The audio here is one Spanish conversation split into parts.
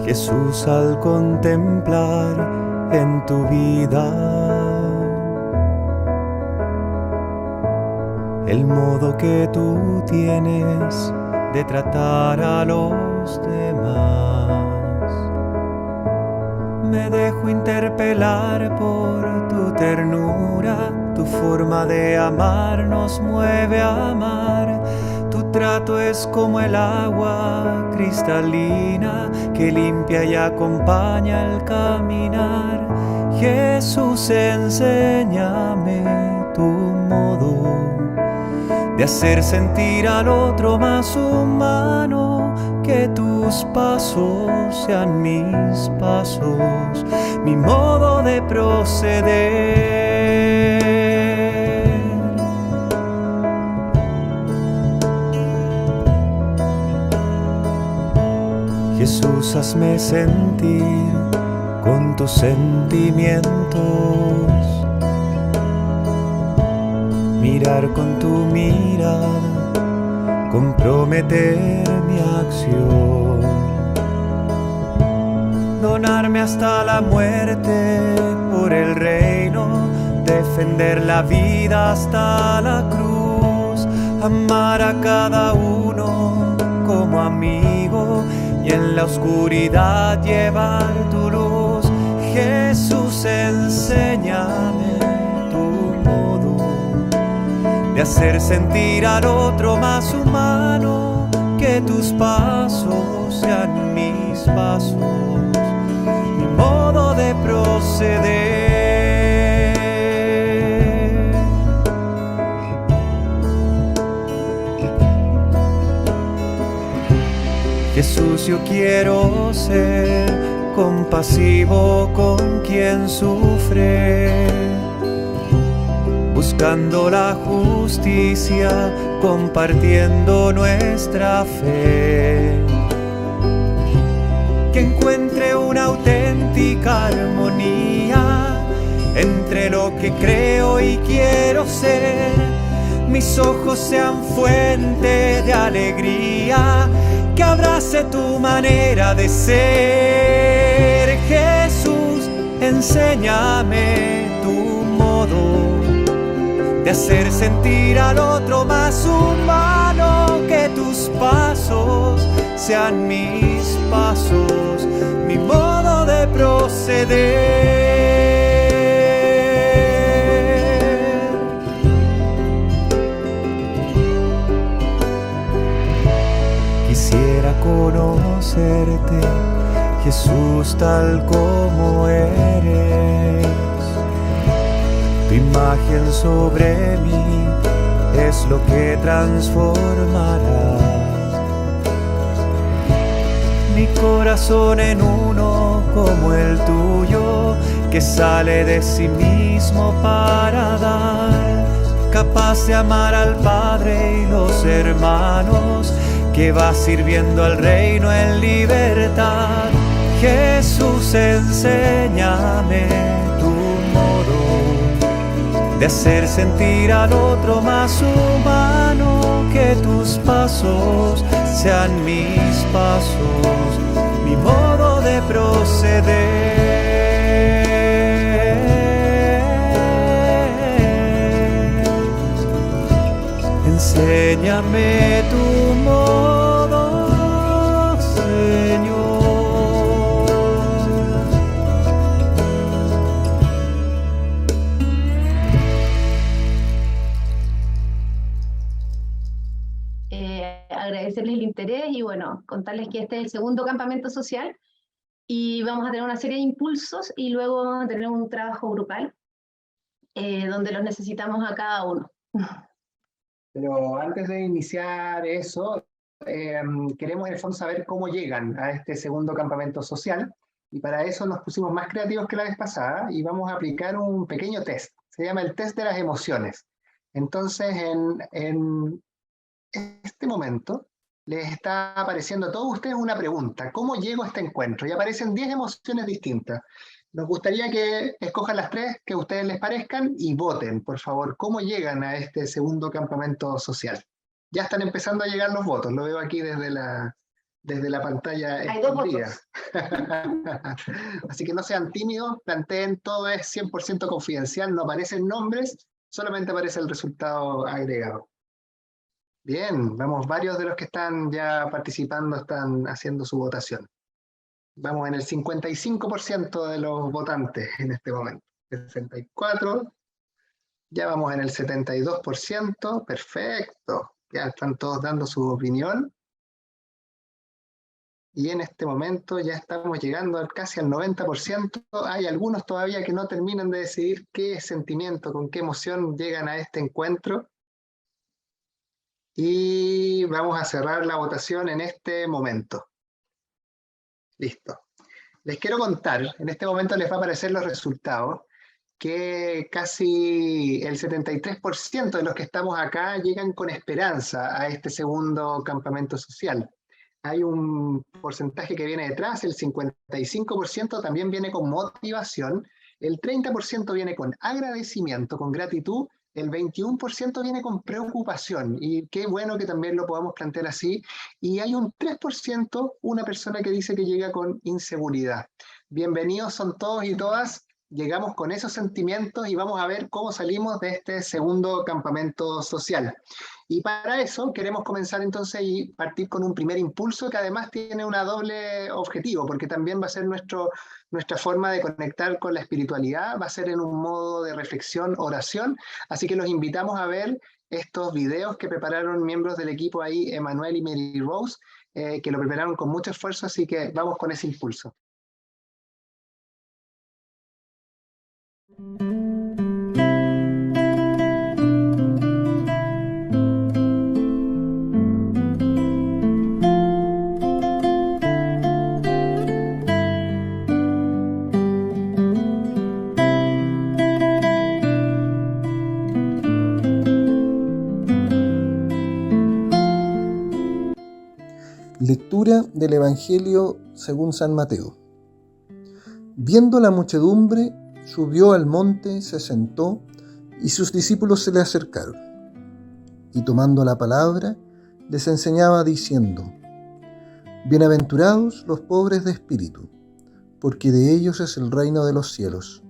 Jesús, al contemplar en tu vida el modo que tú tienes de tratar a los demás, me dejo interpelar por tu ternura. Tu forma de amar nos mueve a amar. Tu trato es como el agua cristalina que limpia y acompaña al caminar. Jesús, enséñame tu modo de hacer sentir al otro más humano. Que tus pasos sean mis pasos, mi modo de proceder. Jesús, hazme sentir con tus sentimientos, mirar con tu mirada, comprometer mi acción, donarme hasta la muerte por el reino, defender la vida hasta la cruz, amar a cada uno como amigo y en la oscuridad llevar tu luz. Jesús, enséñame tu modo de hacer sentir al otro más humano. Que tus pasos sean mis pasos, mi modo de proceder. Jesús, yo quiero ser compasivo con quien sufre, buscando la justicia, compartiendo nuestra fe. Que encuentre una auténtica armonía entre lo que creo y quiero ser. Mis ojos sean fuente de alegría, que abrace tu manera de ser. Jesús, enséñame tu modo de hacer sentir al otro más humano. Que tus pasos sean mis pasos, mi modo de proceder. Quisiera conocerte, Jesús, tal como eres. Tu imagen sobre mí es lo que transformará mi corazón en uno como el tuyo, que sale de sí mismo para dar, capaz de amar al Padre y los hermanos, que va sirviendo al reino en libertad. Jesús, enséñame tu modo de hacer sentir al otro más humano. Que tus pasos sean mis pasos, mi modo de proceder. Enséñame tu modo, Señor. Agradecerles el interés y bueno, contarles que este es el segundo campamento social y vamos a tener una serie de impulsos y luego vamos a tener un trabajo grupal donde los necesitamos a cada uno. Pero antes de iniciar eso, queremos en el fondo saber cómo llegan a este segundo campamento social, y para eso nos pusimos más creativos que la vez pasada y vamos a aplicar un pequeño test. Se llama el test de las emociones. Entonces, en este momento les está apareciendo a todos ustedes una pregunta: ¿cómo llego a este encuentro? Y aparecen 10 emociones distintas. Nos gustaría que escojan las 3 que a ustedes les parezcan y voten, por favor, cómo llegan a este segundo campamento social. Ya están empezando a llegar los votos, lo veo aquí desde la desde la pantalla Hay 2 escondida. votos. Así que no sean tímidos, planteen, todo es 100% confidencial, no aparecen nombres, solamente aparece el resultado agregado. Bien, vamos, varios de los que están ya participando están haciendo su votación. Vamos en el 55% de los votantes en este momento. 64%, ya vamos en el 72%, perfecto. Ya están todos dando su opinión. Y en este momento ya estamos llegando casi al 90%. Hay algunos todavía que no terminan de decidir qué sentimiento, con qué emoción llegan a este encuentro. Y vamos a cerrar la votación en este momento. Listo. Les quiero contar, en este momento les va a aparecer los resultados, que casi el 73% de los que estamos acá llegan con esperanza a este segundo campamento social. Hay un porcentaje que viene detrás, el 55% también viene con motivación, el 30% viene con agradecimiento, con gratitud, el 21% viene con preocupación, y qué bueno que también lo podamos plantear así, y hay un 3%, una persona que dice que llega con inseguridad. Bienvenidos son todos y todas, llegamos con esos sentimientos y vamos a ver cómo salimos de este segundo campamento social. Y para eso queremos comenzar entonces y partir con un primer impulso que además tiene una doble objetivo, porque también va a ser nuestra forma de conectar con la espiritualidad, va a ser en un modo de reflexión, oración, así que los invitamos a ver estos videos que prepararon miembros del equipo ahí, Emanuel y Mary Rose, que lo prepararon con mucho esfuerzo, así que vamos con ese impulso. Lectura del Evangelio según San Mateo. Viendo la muchedumbre, subió al monte, se sentó, y sus discípulos se le acercaron. Y tomando la palabra, les enseñaba diciendo: Bienaventurados los pobres de espíritu, porque de ellos es el reino de los cielos.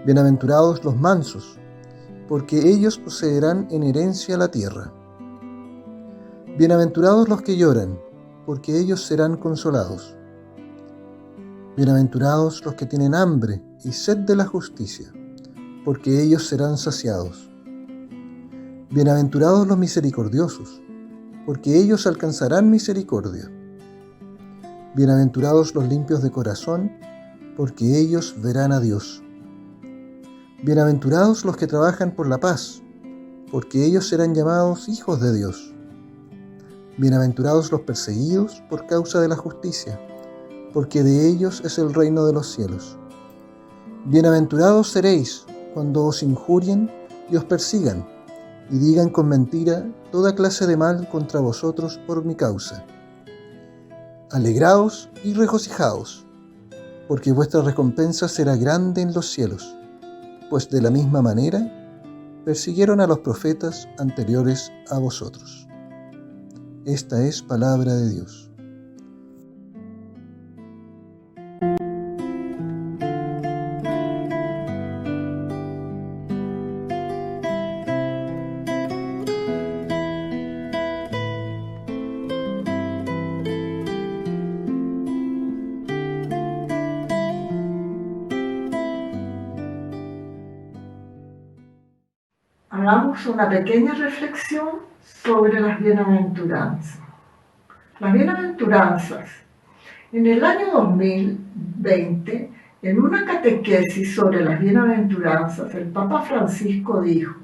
Bienaventurados los mansos, porque ellos poseerán en herencia la tierra. Bienaventurados los que lloran, porque ellos serán consolados. Bienaventurados los que tienen hambre y sed de la justicia, porque ellos serán saciados. Bienaventurados los misericordiosos, porque ellos alcanzarán misericordia. Bienaventurados los limpios de corazón, porque ellos verán a Dios. Bienaventurados los que trabajan por la paz, porque ellos serán llamados hijos de Dios. Bienaventurados los perseguidos por causa de la justicia, porque de ellos es el reino de los cielos. Bienaventurados seréis cuando os injurien y os persigan, y digan con mentira toda clase de mal contra vosotros por mi causa. Alegraos y regocijaos, porque vuestra recompensa será grande en los cielos, pues de la misma manera persiguieron a los profetas anteriores a vosotros. Esta es palabra de Dios. Hagamos una pequeña reflexión sobre las bienaventuranzas. Las bienaventuranzas. En el año 2020, en una catequesis sobre las bienaventuranzas, el Papa Francisco dijo: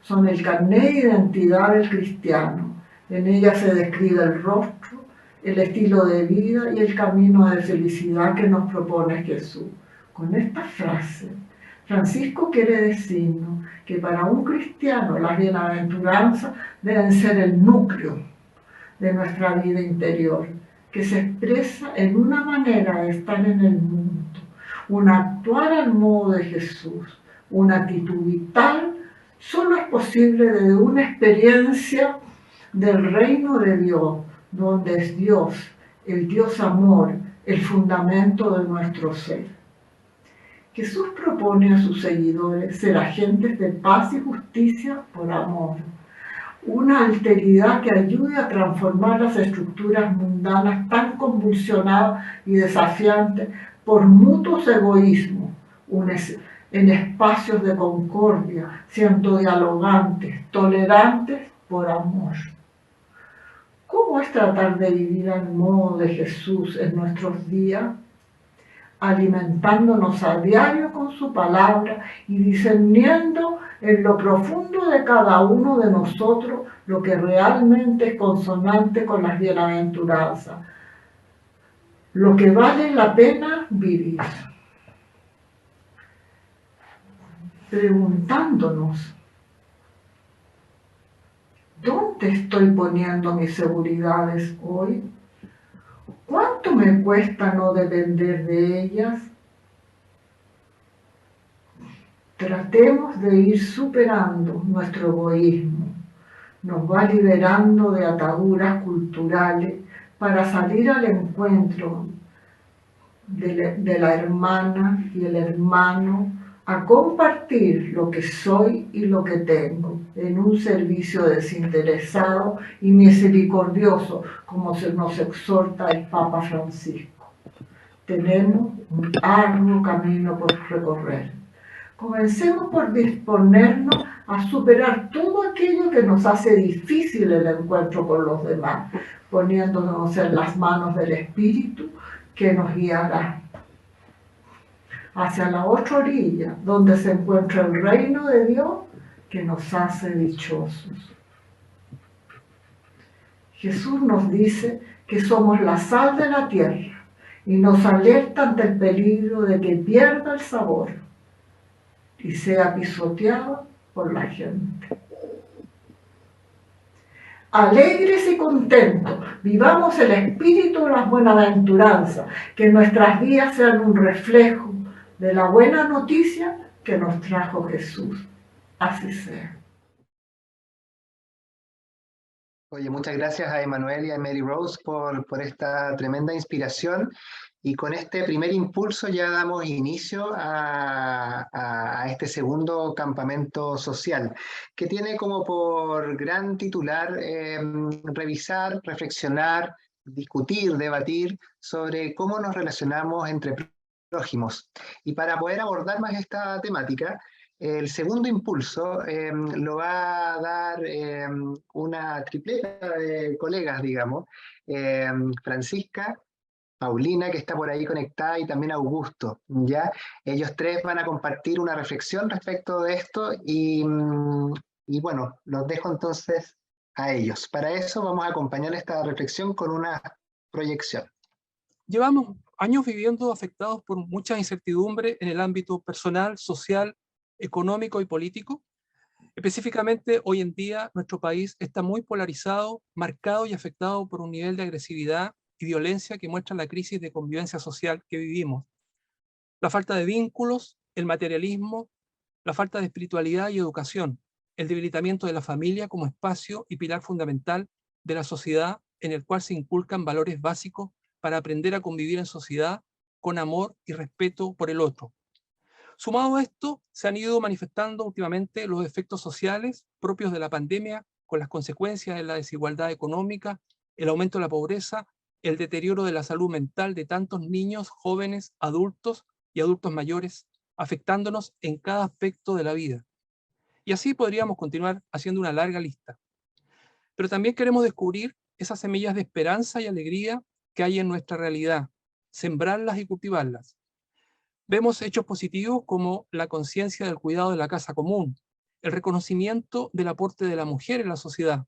son el carnet de identidad del cristiano. En ellas se describe el rostro, el estilo de vida y el camino de felicidad que nos propone Jesús. Con esta frase, Francisco quiere decirnos que para un cristiano las bienaventuranzas deben ser el núcleo de nuestra vida interior, que se expresa en una manera de estar en el mundo, un actuar al modo de Jesús, una actitud vital, solo es posible desde una experiencia del reino de Dios, donde es Dios, el Dios amor, el fundamento de nuestro ser. Jesús propone a sus seguidores ser agentes de paz y justicia por amor, una alteridad que ayude a transformar las estructuras mundanas tan convulsionadas y desafiantes por mutuos egoísmos, en espacios de concordia, siendo dialogantes, tolerantes por amor. ¿Cómo es tratar de vivir al modo de Jesús en nuestros días? Alimentándonos a diario con su palabra y discerniendo en lo profundo de cada uno de nosotros lo que realmente es consonante con las bienaventuranzas, lo que vale la pena vivir. Preguntándonos, ¿dónde estoy poniendo mis seguridades hoy? ¿Cuánto me cuesta no depender de ellas? Tratemos de ir superando nuestro egoísmo. Nos va liberando de ataduras culturales para salir al encuentro de la hermana y el hermano, a compartir lo que soy y lo que tengo en un servicio desinteresado y misericordioso, como se nos exhorta el Papa Francisco. Tenemos un arduo camino por recorrer. Comencemos por disponernos a superar todo aquello que nos hace difícil el encuentro con los demás, poniéndonos en las manos del Espíritu que nos guiará hacia la otra orilla, donde se encuentra el reino de Dios que nos hace dichosos. Jesús nos dice que somos la sal de la tierra y nos alerta ante el peligro de que pierda el sabor y sea pisoteado por la gente. Alegres y contentos, vivamos el espíritu de las buenaventuranzas, que nuestras vidas sean un reflejo de la buena noticia que nos trajo Jesús. Así sea. Oye, muchas gracias a Emanuel y a Mary Rose por esta tremenda inspiración. Y con este primer impulso ya damos inicio a este segundo campamento social, que tiene como por gran titular revisar, reflexionar, discutir, debatir sobre cómo nos relacionamos entre prójimos. Y para poder abordar más esta temática, el segundo impulso lo va a dar una tripleta de colegas, digamos, Francisca, Paulina, que está por ahí conectada, y también Augusto, ¿ya? Ellos tres van a compartir una reflexión respecto de esto y bueno, los dejo entonces a ellos. Para eso vamos a acompañar esta reflexión con una proyección. Llevamos años viviendo afectados por mucha incertidumbre en el ámbito personal, social, económico y político. Específicamente, hoy en día, nuestro país está muy polarizado, marcado y afectado por un nivel de agresividad y violencia que muestra la crisis de convivencia social que vivimos. La falta de vínculos, el materialismo, la falta de espiritualidad y educación, el debilitamiento de la familia como espacio y pilar fundamental de la sociedad en el cual se inculcan valores básicos para aprender a convivir en sociedad con amor y respeto por el otro. Sumado a esto, se han ido manifestando últimamente los efectos sociales propios de la pandemia, con las consecuencias de la desigualdad económica, el aumento de la pobreza, el deterioro de la salud mental de tantos niños, jóvenes, adultos y adultos mayores, afectándonos en cada aspecto de la vida. Y así podríamos continuar haciendo una larga lista. Pero también queremos descubrir esas semillas de esperanza y alegría que hay en nuestra realidad, sembrarlas y cultivarlas. Vemos hechos positivos como la conciencia del cuidado de la casa común, el reconocimiento del aporte de la mujer en la sociedad,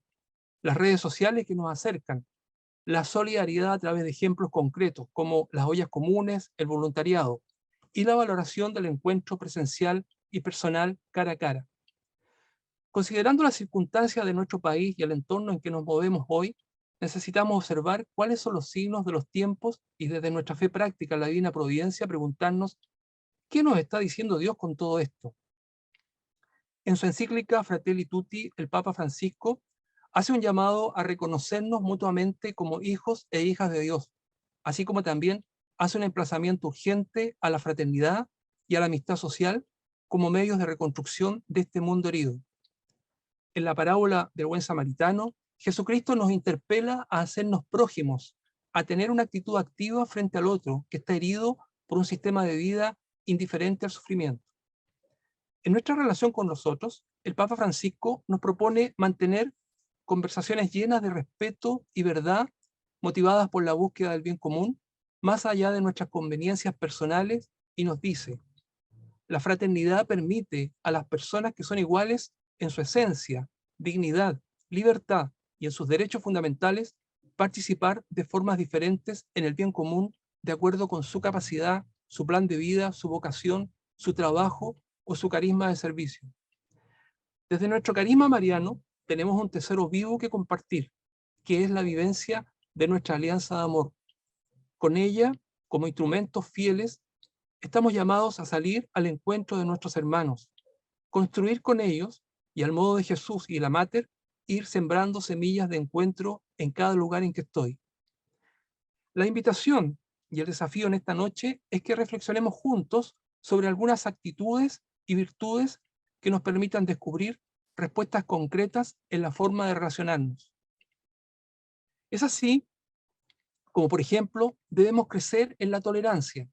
las redes sociales que nos acercan, la solidaridad a través de ejemplos concretos como las ollas comunes, el voluntariado y la valoración del encuentro presencial y personal cara a cara. Considerando las circunstancias de nuestro país y el entorno en que nos movemos hoy, necesitamos observar cuáles son los signos de los tiempos y desde nuestra fe práctica en la divina providencia preguntarnos ¿qué nos está diciendo Dios con todo esto? En su encíclica Fratelli Tutti, el Papa Francisco hace un llamado a reconocernos mutuamente como hijos e hijas de Dios, así como también hace un emplazamiento urgente a la fraternidad y a la amistad social como medios de reconstrucción de este mundo herido. En la parábola del buen samaritano, Jesucristo nos interpela a hacernos prójimos, a tener una actitud activa frente al otro que está herido por un sistema de vida indiferente al sufrimiento. En nuestra relación con los otros, el Papa Francisco nos propone mantener conversaciones llenas de respeto y verdad, motivadas por la búsqueda del bien común, más allá de nuestras conveniencias personales, y nos dice: la fraternidad permite a las personas que son iguales en su esencia, dignidad, libertad y en sus derechos fundamentales participar de formas diferentes en el bien común de acuerdo con su capacidad, su plan de vida, su vocación, su trabajo o su carisma de servicio. Desde nuestro carisma mariano tenemos un tesoro vivo que compartir, que es la vivencia de nuestra alianza de amor. Con ella, como instrumentos fieles, estamos llamados a salir al encuentro de nuestros hermanos, construir con ellos y al modo de Jesús y la Mater, ir sembrando semillas de encuentro en cada lugar en que estoy. La invitación y el desafío en esta noche es que reflexionemos juntos sobre algunas actitudes y virtudes que nos permitan descubrir respuestas concretas en la forma de relacionarnos. Es así como, por ejemplo, debemos crecer en la tolerancia,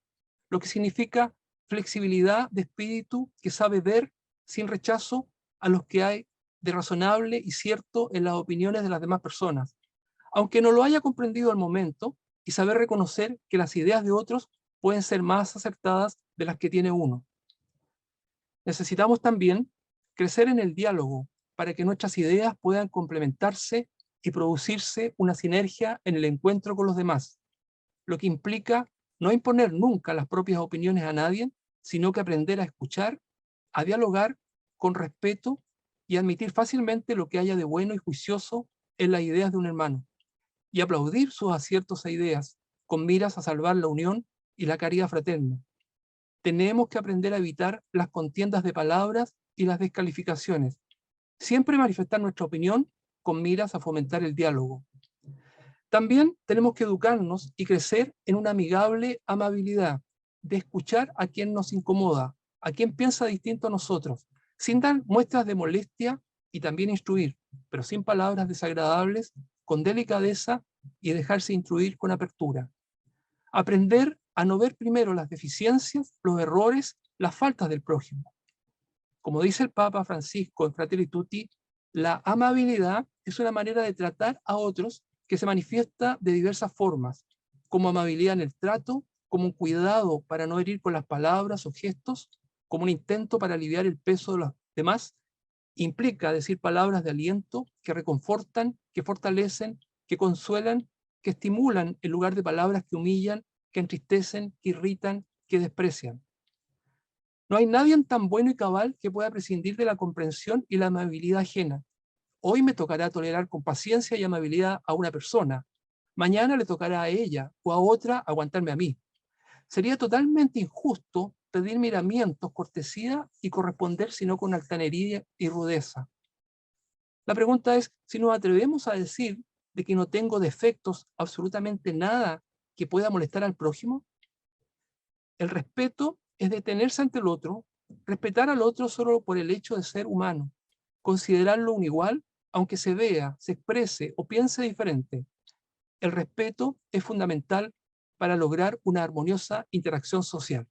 lo que significa flexibilidad de espíritu que sabe ver sin rechazo a los que hay de razonable y cierto en las opiniones de las demás personas, aunque no lo haya comprendido al momento, y saber reconocer que las ideas de otros pueden ser más acertadas de las que tiene uno. Necesitamos también crecer en el diálogo para que nuestras ideas puedan complementarse y producirse una sinergia en el encuentro con los demás, lo que implica no imponer nunca las propias opiniones a nadie, sino que aprender a escuchar, a dialogar con respeto y admitir fácilmente lo que haya de bueno y juicioso en las ideas de un hermano, y aplaudir sus aciertos e ideas, con miras a salvar la unión y la caridad fraterna. Tenemos que aprender a evitar las contiendas de palabras y las descalificaciones, siempre manifestar nuestra opinión con miras a fomentar el diálogo. También tenemos que educarnos y crecer en una amigable amabilidad, de escuchar a quien nos incomoda, a quien piensa distinto a nosotros, sin dar muestras de molestia, y también instruir, pero sin palabras desagradables, con delicadeza, y dejarse instruir con apertura. Aprender a no ver primero las deficiencias, los errores, las faltas del prójimo. Como dice el Papa Francisco en Fratelli Tutti, la amabilidad es una manera de tratar a otros que se manifiesta de diversas formas, como amabilidad en el trato, como un cuidado para no herir con las palabras o gestos, como un intento para aliviar el peso de los demás. Implica decir palabras de aliento que reconfortan, que fortalecen, que consuelan, que estimulan en lugar de palabras que humillan, que entristecen, que irritan, que desprecian. No hay nadie tan bueno y cabal que pueda prescindir de la comprensión y la amabilidad ajena. Hoy me tocará tolerar con paciencia y amabilidad a una persona. Mañana le tocará a ella o a otra aguantarme a mí. Sería totalmente injusto pedir miramientos, cortesía y corresponder sino con altanería y rudeza. La pregunta es si nos atrevemos a decir de que no tengo defectos, absolutamente nada que pueda molestar al prójimo. El respeto es detenerse ante el otro, respetar al otro solo por el hecho de ser humano, considerarlo un igual, aunque se vea, se exprese o piense diferente. El respeto es fundamental para lograr una armoniosa interacción social.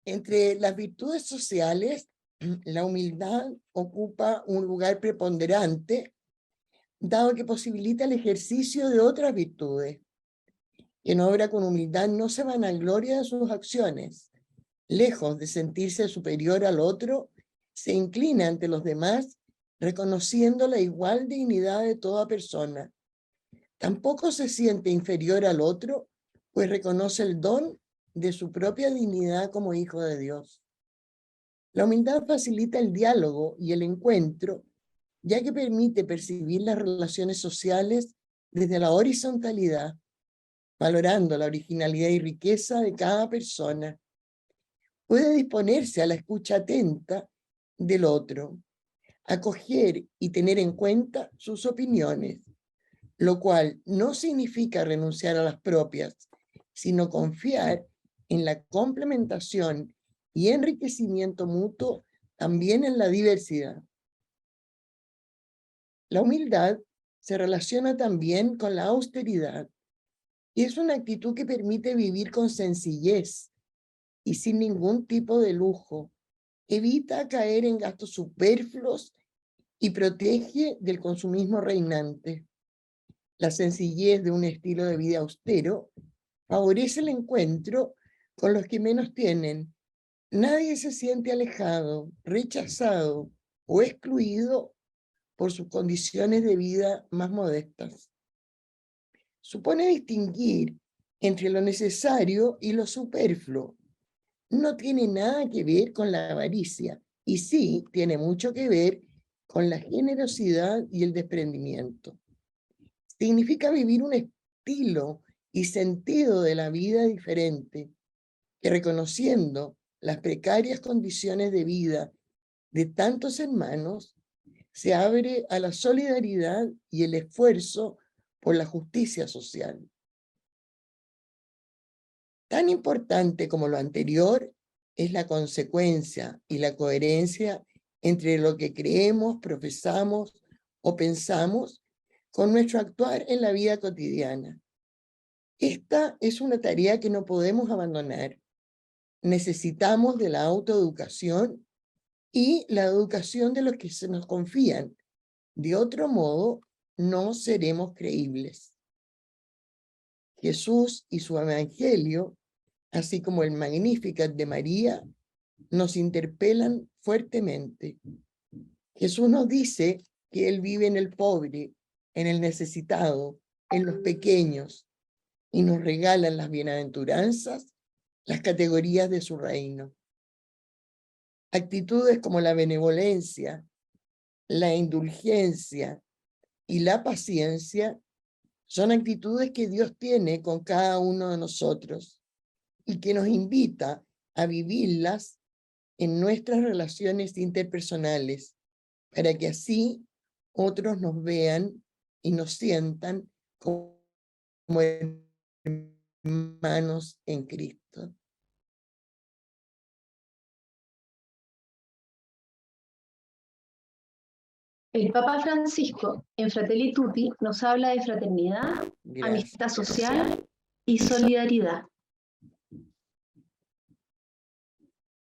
Entre las virtudes sociales, la humildad ocupa un lugar preponderante, dado que posibilita el ejercicio de otras virtudes. Quien obra con humildad no se vanagloria de sus acciones. Lejos de sentirse superior al otro, se inclina ante los demás, reconociendo la igual dignidad de toda persona. Tampoco se siente inferior al otro, pues reconoce el don de su propia dignidad como hijo de Dios. La humildad facilita el diálogo y el encuentro, ya que permite percibir las relaciones sociales desde la horizontalidad, valorando la originalidad y riqueza de cada persona. puede disponerse a la escucha atenta del otro, acoger y tener en cuenta sus opiniones, lo cual no significa renunciar a las propias, sino confiar en la complementación y enriquecimiento mutuo también en la diversidad. La humildad se relaciona también con la austeridad y es una actitud que permite vivir con sencillez y sin ningún tipo de lujo, evita caer en gastos superfluos y protege del consumismo reinante. La sencillez de un estilo de vida austero favorece el encuentro con los que menos tienen. Nadie se siente alejado, rechazado o excluido por sus condiciones de vida más modestas. Supone distinguir entre lo necesario y lo superfluo. No tiene nada que ver con la avaricia y sí tiene mucho que ver con la generosidad y el desprendimiento. Significa vivir un estilo y sentido de la vida diferente, que reconociendo las precarias condiciones de vida de tantos hermanos, se abre a la solidaridad y el esfuerzo por la justicia social. Tan importante como lo anterior es la consecuencia y la coherencia entre lo que creemos, profesamos o pensamos con nuestro actuar en la vida cotidiana. Esta es una tarea que no podemos abandonar. Necesitamos de la autoeducación y la educación de los que se nos confían. De otro modo, no seremos creíbles. Jesús y su evangelio, así como el Magnificat de María, nos interpelan fuertemente. Jesús nos dice que Él vive en el pobre, en el necesitado, en los pequeños, y nos regala en las bienaventuranzas las categorías de su reino. Actitudes como la benevolencia, la indulgencia y la paciencia son actitudes que Dios tiene con cada uno de nosotros y que nos invita a vivirlas en nuestras relaciones interpersonales, para que así otros nos vean y nos sientan como hermanos en Cristo. El Papa Francisco, en Fratelli Tutti, nos habla de fraternidad, amistad social y solidaridad.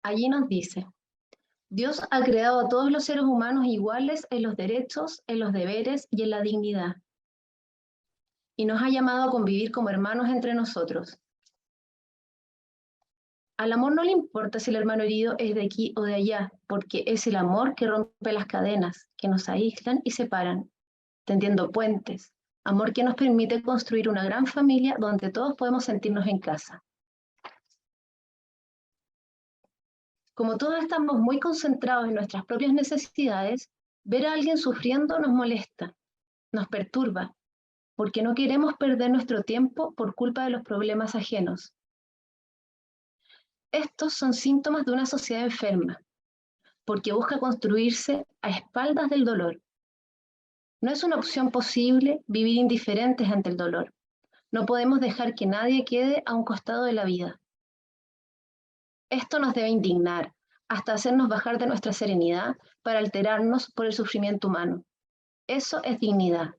Allí nos dice: Dios ha creado a todos los seres humanos iguales en los derechos, en los deberes y en la dignidad. Y nos ha llamado a convivir como hermanos entre nosotros. Al amor no le importa si el hermano herido es de aquí o de allá, porque es el amor que rompe las cadenas, que nos aíslan y separan, tendiendo puentes, amor que nos permite construir una gran familia donde todos podemos sentirnos en casa. Como todos estamos muy concentrados en nuestras propias necesidades, ver a alguien sufriendo nos molesta, nos perturba, porque no queremos perder nuestro tiempo por culpa de los problemas ajenos. Estos son síntomas de una sociedad enferma, porque busca construirse a espaldas del dolor. No es una opción posible vivir indiferentes ante el dolor. No podemos dejar que nadie quede a un costado de la vida. Esto nos debe indignar, hasta hacernos bajar de nuestra serenidad para alterarnos por el sufrimiento humano. Eso es dignidad.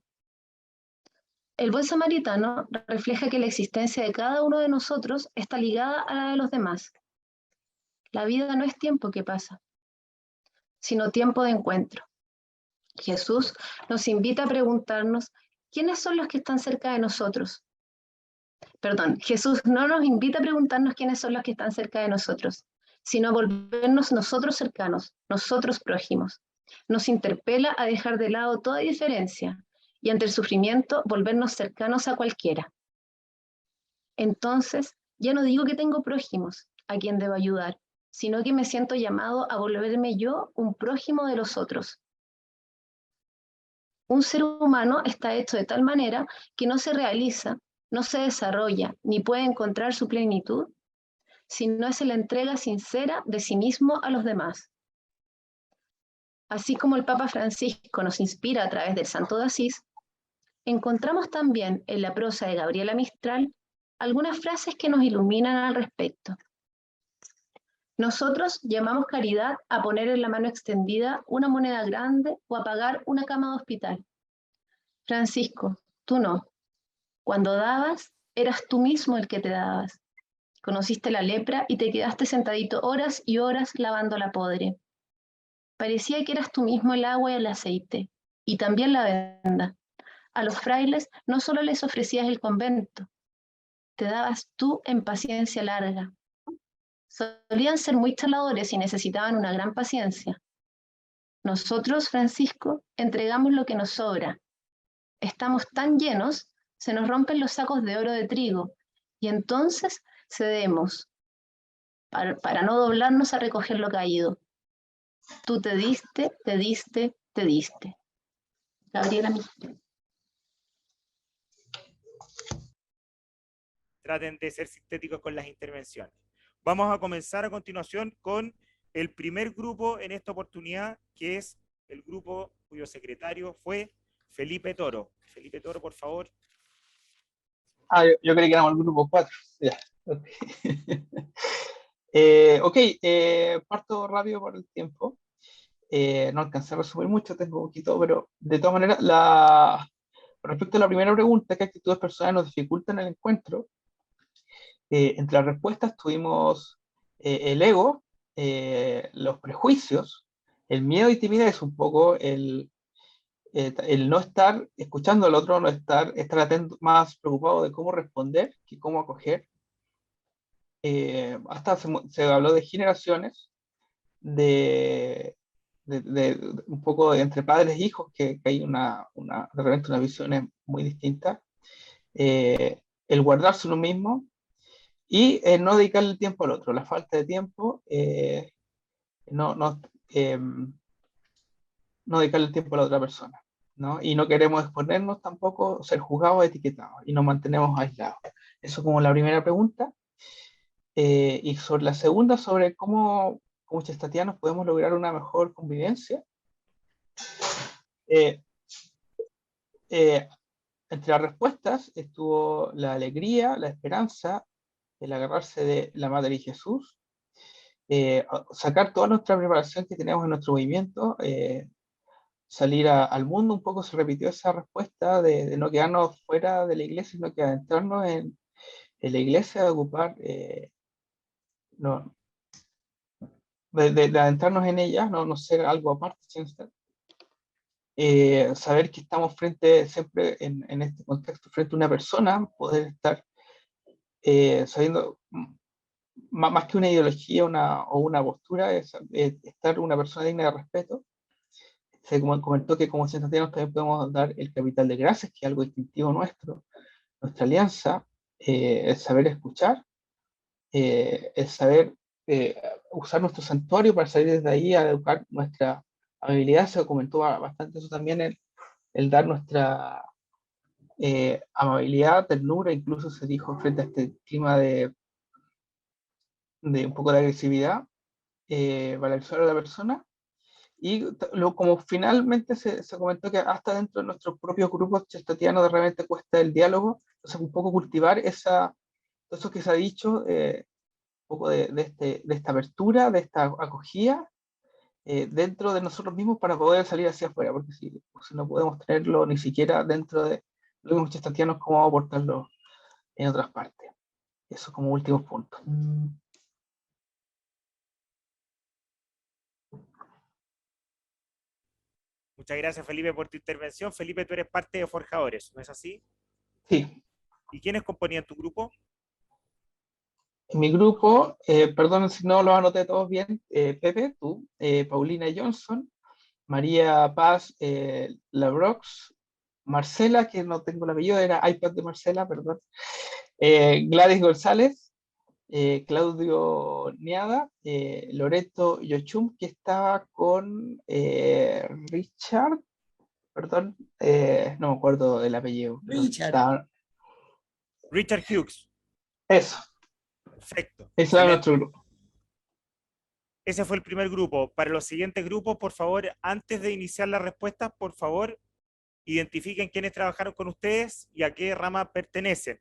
El buen samaritano refleja que la existencia de cada uno de nosotros está ligada a la de los demás. La vida no es tiempo que pasa, sino tiempo de encuentro. Jesús nos invita a preguntarnos quiénes son los que están cerca de nosotros. Jesús no nos invita a preguntarnos quiénes son los que están cerca de nosotros, sino a volvernos nosotros cercanos, nosotros prójimos. Nos interpela a dejar de lado toda diferencia y ante el sufrimiento volvernos cercanos a cualquiera. Entonces, ya no digo que tengo prójimos a quien debo ayudar, sino que me siento llamado a volverme yo un prójimo de los otros. Un ser humano está hecho de tal manera que no se realiza, no se desarrolla, ni puede encontrar su plenitud sino es la entrega sincera de sí mismo a los demás. Así como el Papa Francisco nos inspira a través del Santo de Asís, encontramos también en la prosa de Gabriela Mistral algunas frases que nos iluminan al respecto. Nosotros llamamos caridad a poner en la mano extendida una moneda grande o a pagar una cama de hospital. Francisco, tú no. Cuando dabas, eras tú mismo el que te dabas. Conociste la lepra y te quedaste sentadito horas y horas lavando la podre. Parecía que eras tú mismo el agua y el aceite, y también la venda. A los frailes no solo les ofrecías el convento, te dabas tú en paciencia larga. Solían ser muy charladores y necesitaban una gran paciencia. Nosotros, Francisco, entregamos lo que nos sobra. Estamos tan llenos, se nos rompen los sacos de oro de trigo, y entonces cedemos, para no doblarnos a recoger lo caído. Tú te diste, te diste, te diste. Gabriela Mistral. Traten de ser sintéticos con las intervenciones. Vamos a comenzar a continuación con el primer grupo en esta oportunidad, que es el grupo cuyo secretario fue Felipe Toro. Felipe Toro, por favor. Yo creí que éramos el grupo 4. Ya. Parto rápido por el tiempo. No alcancé a resumir mucho, tengo un poquito, pero de todas maneras, respecto a la primera pregunta, ¿qué actitudes personales nos dificultan el encuentro? Entre las respuestas tuvimos el ego, los prejuicios, el miedo y timidez, un poco el no estar escuchando al otro, no estar atento, más preocupado de cómo responder que cómo acoger. Hasta se habló de generaciones, de un poco entre padres e hijos, que hay de repente una visión muy distinta. El guardarse uno mismo y no dedicarle el tiempo al otro, la falta de tiempo, no dedicarle el tiempo a la otra persona, ¿no? Y no queremos exponernos tampoco, ser juzgados o etiquetados, y nos mantenemos aislados. Eso como la primera pregunta. Y sobre la segunda, sobre cómo como chestatianos podemos lograr una mejor convivencia. Entre las respuestas estuvo la alegría, la esperanza, el agarrarse de la Madre y Jesús, sacar toda nuestra preparación que tenemos en nuestro movimiento, salir al mundo. Un poco se repitió esa respuesta de no quedarnos fuera de la iglesia, sino que adentrarnos en la iglesia, de ocupar, de adentrarnos en ella, no ser algo aparte, sino saber que estamos siempre en este contexto, frente a una persona, poder estar sabiendo, más que una ideología o una postura, es estar una persona digna de respeto. Se comentó que como chestatianos también podemos dar el capital de gracias, que es algo distintivo nuestro, nuestra alianza, el saber escuchar, el saber usar nuestro santuario para salir desde ahí a educar nuestra amabilidad. Se comentó bastante eso también, el dar nuestra amabilidad, ternura. Incluso se dijo frente a este clima de un poco de agresividad, valorizar a la persona. Y como finalmente se comentó que hasta dentro de nuestros propios grupos chestatianos de repente cuesta el diálogo, entonces un poco cultivar todo eso que se ha dicho, un poco de esta apertura, de esta acogida dentro de nosotros mismos para poder salir hacia afuera, porque si no podemos tenerlo ni siquiera dentro de los mismos chestatianos, ¿cómo vamos a aportarlo en otras partes? Eso como últimos puntos. Muchas gracias, Felipe, por tu intervención. Felipe, tú eres parte de Forjadores, ¿no es así? Sí. ¿Y quiénes componían tu grupo? En mi grupo, perdón si no los anoté todos bien, Pepe, tú, Paulina Johnson, María Paz Labrox, Marcela, que no tengo el apellido, era iPad de Marcela, perdón, Gladys González, Claudio Niada, Loreto Yochum, que estaba con Richard, perdón, no me acuerdo del apellido. Richard. Richard Hughes. Eso. Perfecto. Ese era Excelente. nuestro grupo. Ese fue el primer grupo. Para los siguientes grupos, por favor, antes de iniciar las respuestas, por favor, identifiquen quiénes trabajaron con ustedes y a qué rama pertenecen.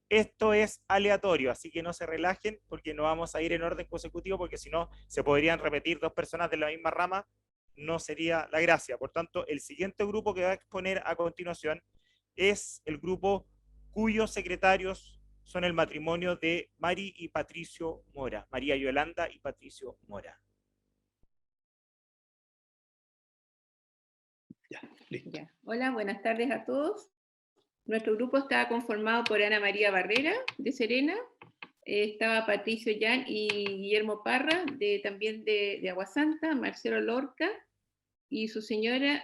Esto es aleatorio, así que no se relajen porque no vamos a ir en orden consecutivo, porque si no se podrían repetir dos personas de la misma rama, no sería la gracia. Por tanto, el siguiente grupo que va a exponer a continuación es el grupo cuyos secretarios son el matrimonio de Mari y Patricio Mora, María Yolanda y Patricio Mora. Ya. Hola, buenas tardes a todos. Nuestro grupo estaba conformado por Ana María Barrera, de Serena, estaba Patricio Yan y Guillermo Parra, también de Aguasanta, Marcelo Lorca y su señora,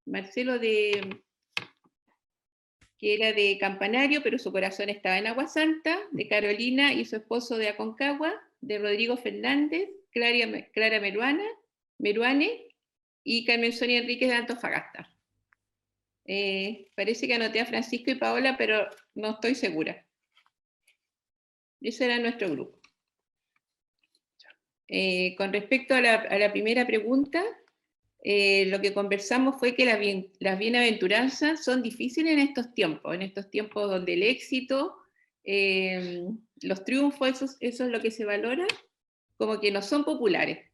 Marcelo que era de Campanario, pero su corazón estaba en Aguasanta, de Carolina y su esposo de Aconcagua, de Rodrigo Fernández, Clara Meruane y Carmen Sonia Enríquez de Antofagasta. Parece que anoté a Francisco y Paola, pero no estoy segura. Ese era nuestro grupo. Con respecto a la primera pregunta, lo que conversamos fue que las bienaventuranzas son difíciles en estos tiempos donde el éxito, los triunfos, eso es lo que se valora, como que no son populares.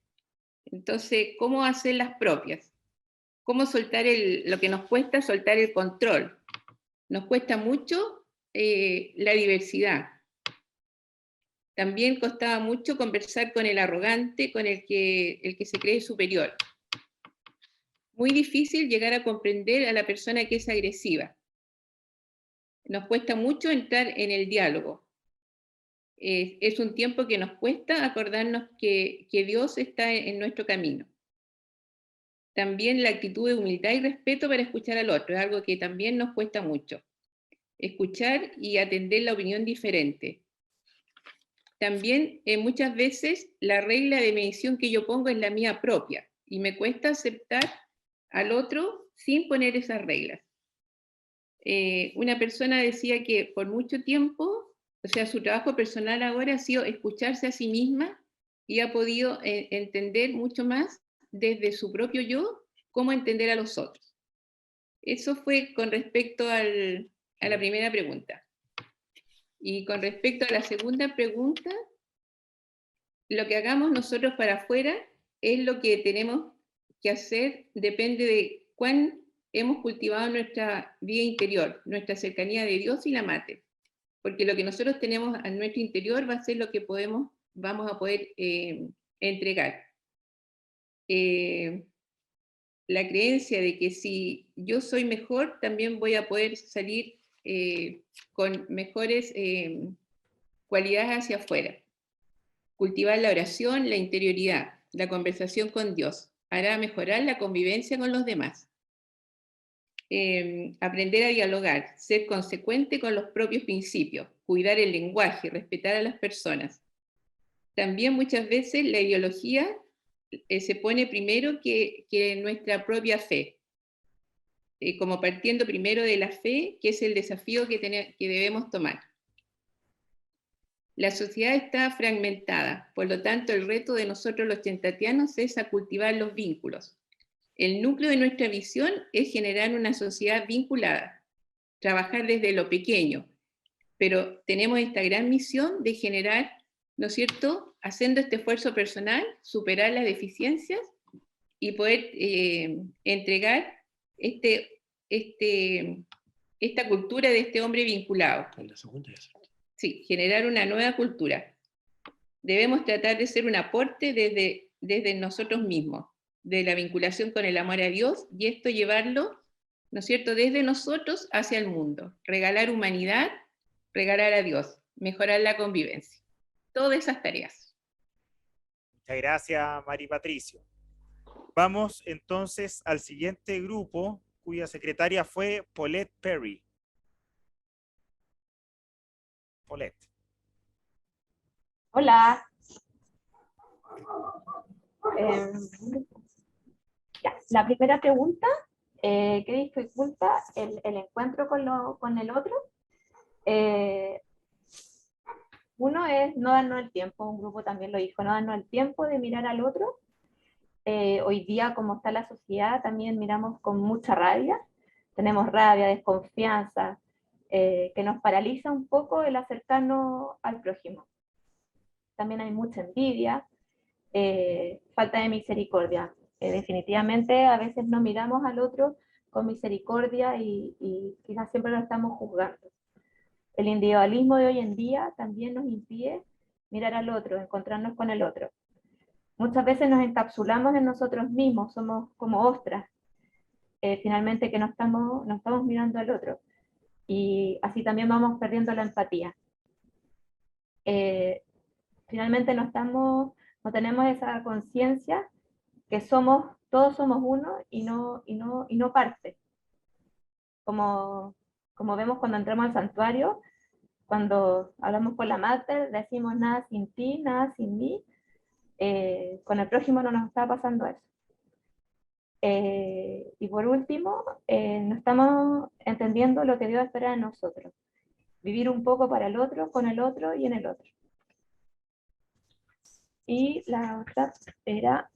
Entonces, ¿cómo hacerlas propias? ¿Cómo soltar lo que nos cuesta soltar el control? Nos cuesta mucho la diversidad. También costaba mucho conversar con el arrogante, con el que se cree superior. Muy difícil llegar a comprender a la persona que es agresiva. Nos cuesta mucho entrar en el diálogo. Es un tiempo que nos cuesta acordarnos que Dios está en nuestro camino. También la actitud de humildad y respeto para escuchar al otro, es algo que también nos cuesta mucho. Escuchar y atender la opinión diferente. También muchas veces la regla de medición que yo pongo es la mía propia y me cuesta aceptar al otro sin poner esas reglas. Una persona decía que por mucho tiempo, o sea, su trabajo personal ahora ha sido escucharse a sí misma y ha podido entender mucho más desde su propio yo, cómo entender a los otros. Eso fue con respecto a la primera pregunta. Y con respecto a la segunda pregunta, lo que hagamos nosotros para afuera es lo que tenemos que hacer, depende de cuán hemos cultivado nuestra vida interior, nuestra cercanía de Dios y la Mater. Porque lo que nosotros tenemos en nuestro interior va a ser lo que vamos a poder entregar. La creencia de que si yo soy mejor, también voy a poder salir con mejores cualidades hacia afuera. Cultivar la oración, la interioridad, la conversación con Dios, hará mejorar la convivencia con los demás. Aprender a dialogar, ser consecuente con los propios principios, cuidar el lenguaje, respetar a las personas. También muchas veces la ideología se pone primero que nuestra propia fe, como partiendo primero de la fe, que es el desafío que debemos tomar. La sociedad está fragmentada, por lo tanto el reto de nosotros los chentatianos es a cultivar los vínculos. El núcleo de nuestra visión es generar una sociedad vinculada, trabajar desde lo pequeño, pero tenemos esta gran misión de generar, ¿no es cierto?, haciendo este esfuerzo personal, superar las deficiencias y poder entregar esta cultura de este hombre vinculado. Sí, generar una nueva cultura. Debemos tratar de ser un aporte desde nosotros mismos, de la vinculación con el amor a Dios, y esto llevarlo, ¿no es cierto?, desde nosotros hacia el mundo. Regalar humanidad, regalar a Dios, mejorar la convivencia. Todas esas tareas. Muchas gracias, Mari Patricio. Vamos entonces al siguiente grupo, cuya secretaria fue Paulette Perry. Paulette. Hola. La primera pregunta, ¿qué dificulta el encuentro con el otro? Uno es no darnos el tiempo, un grupo también lo dijo, no darnos el tiempo de mirar al otro. Hoy día, como está la sociedad, también miramos con mucha rabia. Tenemos rabia, desconfianza, que nos paraliza un poco el acercarnos al prójimo. También hay mucha envidia, falta de misericordia. Definitivamente a veces no miramos al otro con misericordia y quizás siempre lo estamos juzgando. El individualismo de hoy en día también nos impide mirar al otro, encontrarnos con el otro. Muchas veces nos encapsulamos en nosotros mismos, somos como ostras, finalmente que no estamos mirando al otro. Y así también vamos perdiendo la empatía. Finalmente no tenemos esa conciencia que todos somos uno y no parte. Como vemos cuando entramos al santuario, cuando hablamos con la Mater, decimos nada sin ti, nada sin mí. Con el prójimo no nos está pasando eso. Y por último, no estamos entendiendo lo que Dios espera de nosotros. Vivir un poco para el otro, con el otro y en el otro. Y la otra era,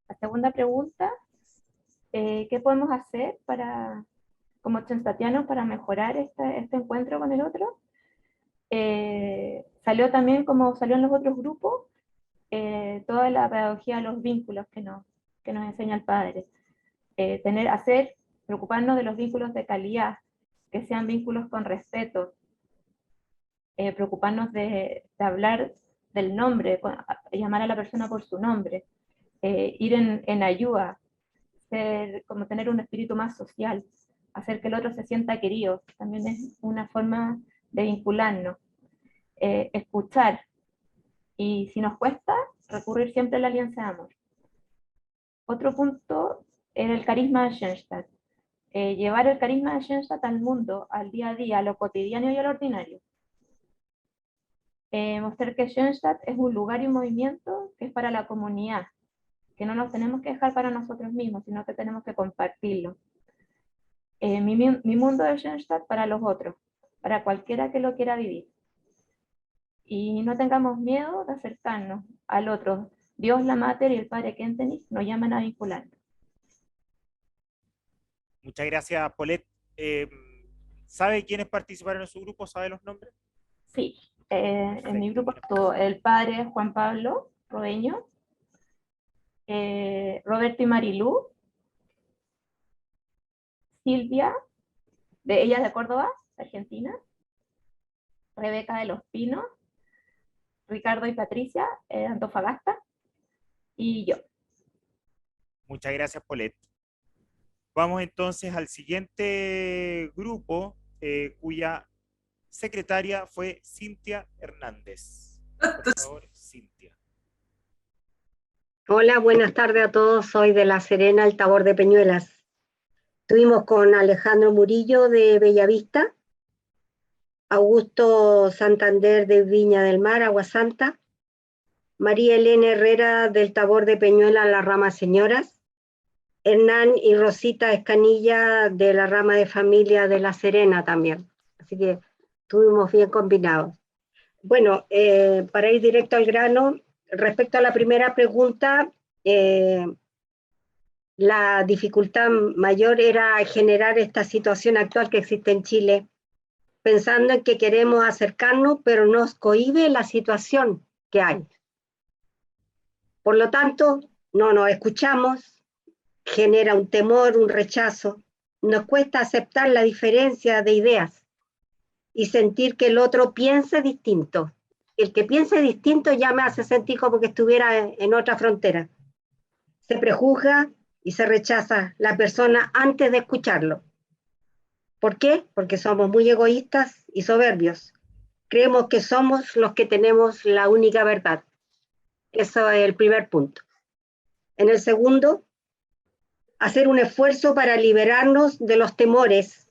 la segunda pregunta, ¿qué podemos hacer como chenstatianos para mejorar este encuentro con el otro? Salió también, como salió en los otros grupos, toda la pedagogía de los vínculos que nos enseña el padre. Preocuparnos de los vínculos de calidad, que sean vínculos con respeto, preocuparnos de hablar del nombre, llamar a la persona por su nombre, ir en ayuda, como tener un espíritu más social, hacer que el otro se sienta querido, también es una forma de vincularnos, escuchar, y si nos cuesta, recurrir siempre a la alianza de amor. Otro punto era el carisma de Schoenstatt. Llevar el carisma de Schoenstatt al mundo, al día a día, a lo cotidiano y a lo ordinario. Mostrar que Schoenstatt es un lugar y un movimiento que es para la comunidad, que no nos tenemos que dejar para nosotros mismos, sino que tenemos que compartirlo. Mi mundo de Schoenstatt para los otros, para cualquiera que lo quiera vivir. Y no tengamos miedo de acercarnos al otro. Dios, la Mater y el Padre Kentenich nos llaman a vincularnos. Muchas gracias, Paulette. ¿Sabe quiénes participaron en su grupo? ¿Sabe los nombres? Sí, en mi grupo estuvo el Padre Juan Pablo Robeño, Roberto y Marilú, Silvia, ella es de Córdoba, Argentina, Rebeca de los Pinos, Ricardo y Patricia, Antofagasta, y yo. Muchas gracias, Paulette. Vamos entonces al siguiente grupo, cuya secretaria fue Cintia Hernández. Por favor, Cintia. Hola, buenas tardes a todos. Soy de La Serena, el Tabor de Peñuelas. Estuvimos con Alejandro Murillo de Bellavista, Augusto Santander de Viña del Mar, Agua Santa, María Elena Herrera del Tabor de Peñuelas, la rama Señoras, Hernán y Rosita Escanilla de la rama de familia de La Serena también. Así que estuvimos bien combinados. Bueno, para ir directo al grano, respecto a la primera pregunta, la dificultad mayor era generar esta situación actual que existe en Chile, pensando en que queremos acercarnos, pero nos cohíbe la situación que hay. Por lo tanto, no nos escuchamos, genera un temor, un rechazo, nos cuesta aceptar la diferencia de ideas y sentir que el otro piense distinto. El que piense distinto ya me hace sentir como que estuviera en otra frontera. Se prejuzga y se rechaza la persona antes de escucharlo. ¿Por qué? Porque somos muy egoístas y soberbios. Creemos que somos los que tenemos la única verdad. Eso es el primer punto. En el segundo, hacer un esfuerzo para liberarnos de los temores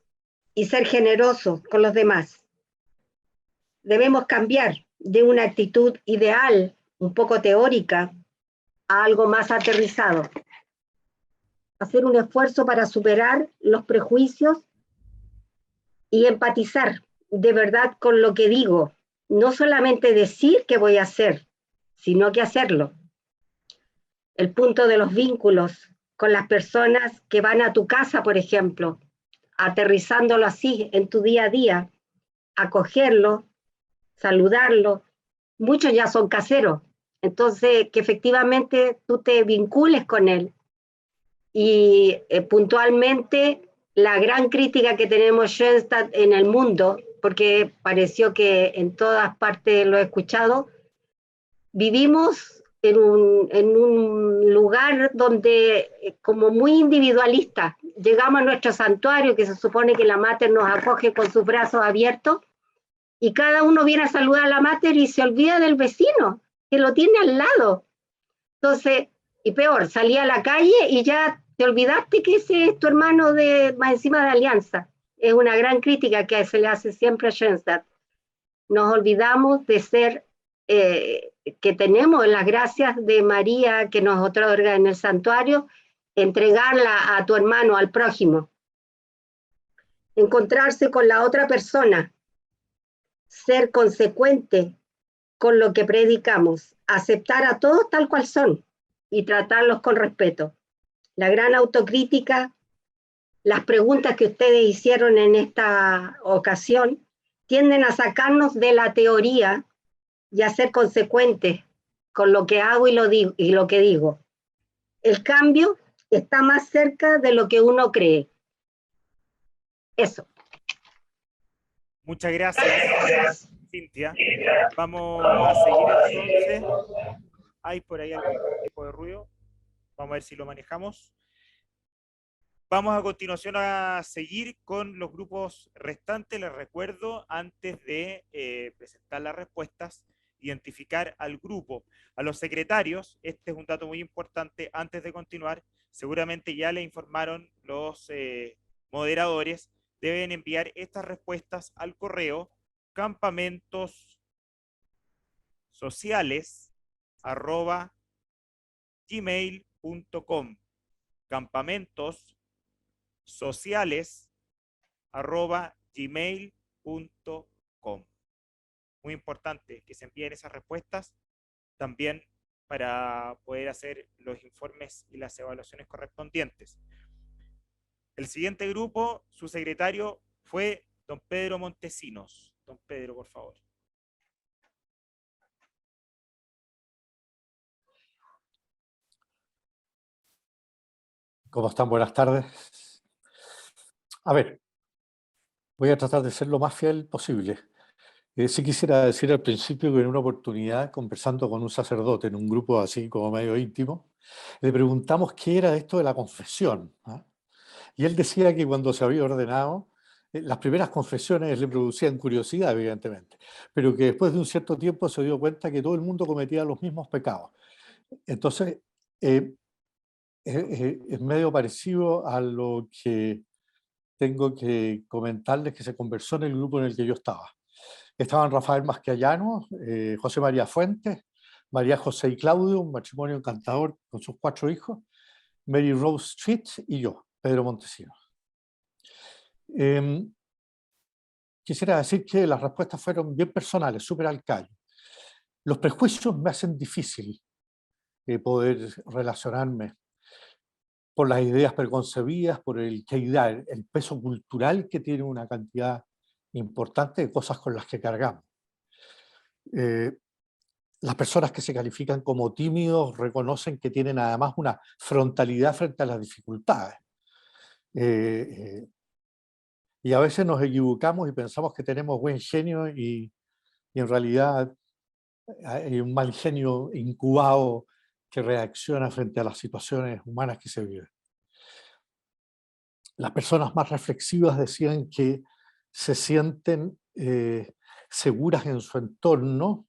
y ser generosos con los demás. Debemos cambiar de una actitud ideal, un poco teórica, a algo más aterrizado. Hacer un esfuerzo para superar los prejuicios y empatizar de verdad con lo que digo. No solamente decir que voy a hacer, sino que hacerlo. El punto de los vínculos con las personas que van a tu casa, por ejemplo, aterrizándolo así en tu día a día, acogerlo, saludarlo. Muchos ya son caseros, entonces que efectivamente tú te vincules con él. Y puntualmente la gran crítica que tenemos Schoenstatt en el mundo, porque pareció que en todas partes lo he escuchado, vivimos en un lugar donde como muy individualista, llegamos a nuestro santuario, que se supone que la Mater nos acoge con sus brazos abiertos, y cada uno viene a saludar a la Mater y se olvida del vecino, que lo tiene al lado. Entonces, y peor, salí a la calle y ya te olvidaste que ese es tu hermano más encima de Alianza. Es una gran crítica que se le hace siempre a Schoenstatt. Nos olvidamos de ser, que tenemos las gracias de María que nos otorga en el santuario, entregarla a tu hermano, al prójimo. Encontrarse con la otra persona, ser consecuente con lo que predicamos, aceptar a todos tal cual son y tratarlos con respeto. La gran autocrítica, las preguntas que ustedes hicieron en esta ocasión, tienden a sacarnos de la teoría y a ser consecuentes con lo que hago y lo que digo. El cambio está más cerca de lo que uno cree. Eso. Muchas gracias, Cintia. Vamos a seguir entonces. Hay por ahí algún tipo de ruido. Vamos a ver si lo manejamos. Vamos a continuación a seguir con los grupos restantes. Les recuerdo, antes de presentar las respuestas, identificar al grupo. A los secretarios, este es un dato muy importante, antes de continuar, seguramente ya le informaron los moderadores, deben enviar estas respuestas al correo campamentosociales@gmail.com. campamentosociales@gmail.com. Muy importante que se envíen esas respuestas también para poder hacer los informes y las evaluaciones correspondientes. El siguiente grupo, su secretario fue don Pedro Montesinos. Don Pedro, por favor. ¿Cómo están? Buenas tardes. A ver, voy a tratar de ser lo más fiel posible. Sí quisiera decir al principio que en una oportunidad, conversando con un sacerdote en un grupo así como medio íntimo, le preguntamos qué era esto de la confesión, ¿eh? Y él decía que cuando se había ordenado, las primeras confesiones le producían curiosidad, evidentemente, pero que después de un cierto tiempo se dio cuenta que todo el mundo cometía los mismos pecados. Entonces, es medio parecido a lo que tengo que comentarles que se conversó en el grupo en el que yo estaba. Estaban Rafael Masquiallano, José María Fuentes, María José y Claudio, un matrimonio encantador con sus 4 hijos, Mary Rose Street y yo, Pedro Montesinos. Quisiera decir que las respuestas fueron bien personales, súper al callo. Los prejuicios me hacen difícil poder relacionarme por las ideas preconcebidas, por el peso cultural que tiene una cantidad importante de cosas con las que cargamos. Las personas que se califican como tímidos reconocen que tienen además una frontalidad frente a las dificultades. Y a veces nos equivocamos y pensamos que tenemos buen genio y en realidad hay un mal genio incubado que reacciona frente a las situaciones humanas que se viven. Las personas más reflexivas decían que se sienten seguras en su entorno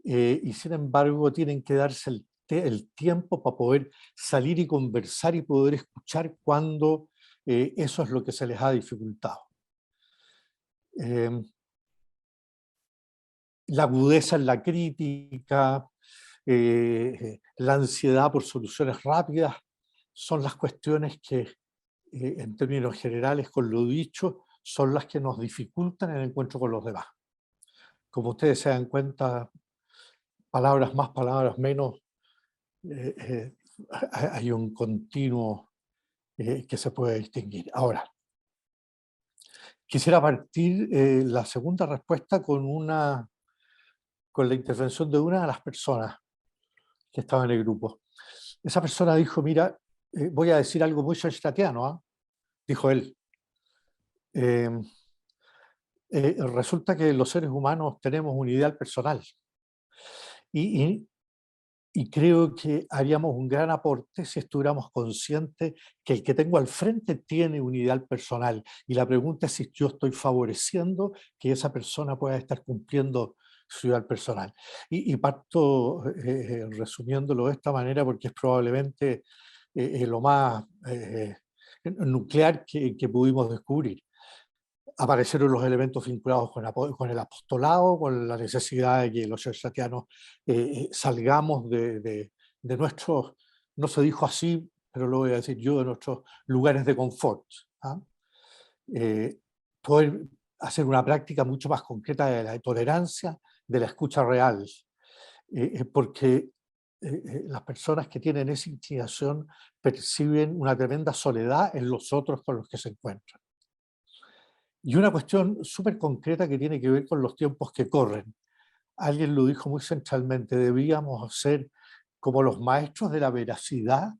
y sin embargo tienen que darse el tiempo para poder salir y conversar y poder escuchar cuando eso es lo que se les ha dificultado. La agudeza en la crítica, la ansiedad por soluciones rápidas, son las cuestiones que, en términos generales, con lo dicho, son las que nos dificultan el encuentro con los demás. Como ustedes se dan cuenta, palabras más, palabras menos, hay un continuo que se puede distinguir. Ahora, quisiera partir la segunda respuesta con la intervención de una de las personas que estaba en el grupo. Esa persona dijo, mira, voy a decir algo muy schoenstattiano, ¿eh? Dijo él. Resulta que los seres humanos tenemos un ideal personal y creo que haríamos un gran aporte si estuviéramos conscientes que el que tengo al frente tiene un ideal personal y la pregunta es si yo estoy favoreciendo que esa persona pueda estar cumpliendo su ideal personal. Y parto resumiéndolo de esta manera porque es probablemente lo más nuclear que pudimos descubrir. Aparecieron los elementos vinculados con el apostolado, con la necesidad de que los schoenstattianos salgamos de nuestros, no se dijo así, pero lo voy a decir yo, de nuestros lugares de confort. ¿Ah? Poder hacer una práctica mucho más concreta de la tolerancia, de la escucha real, porque las personas que tienen esa inclinación perciben una tremenda soledad en los otros con los que se encuentran. Y una cuestión súper concreta que tiene que ver con los tiempos que corren. Alguien lo dijo muy centralmente, debíamos ser como los maestros de la veracidad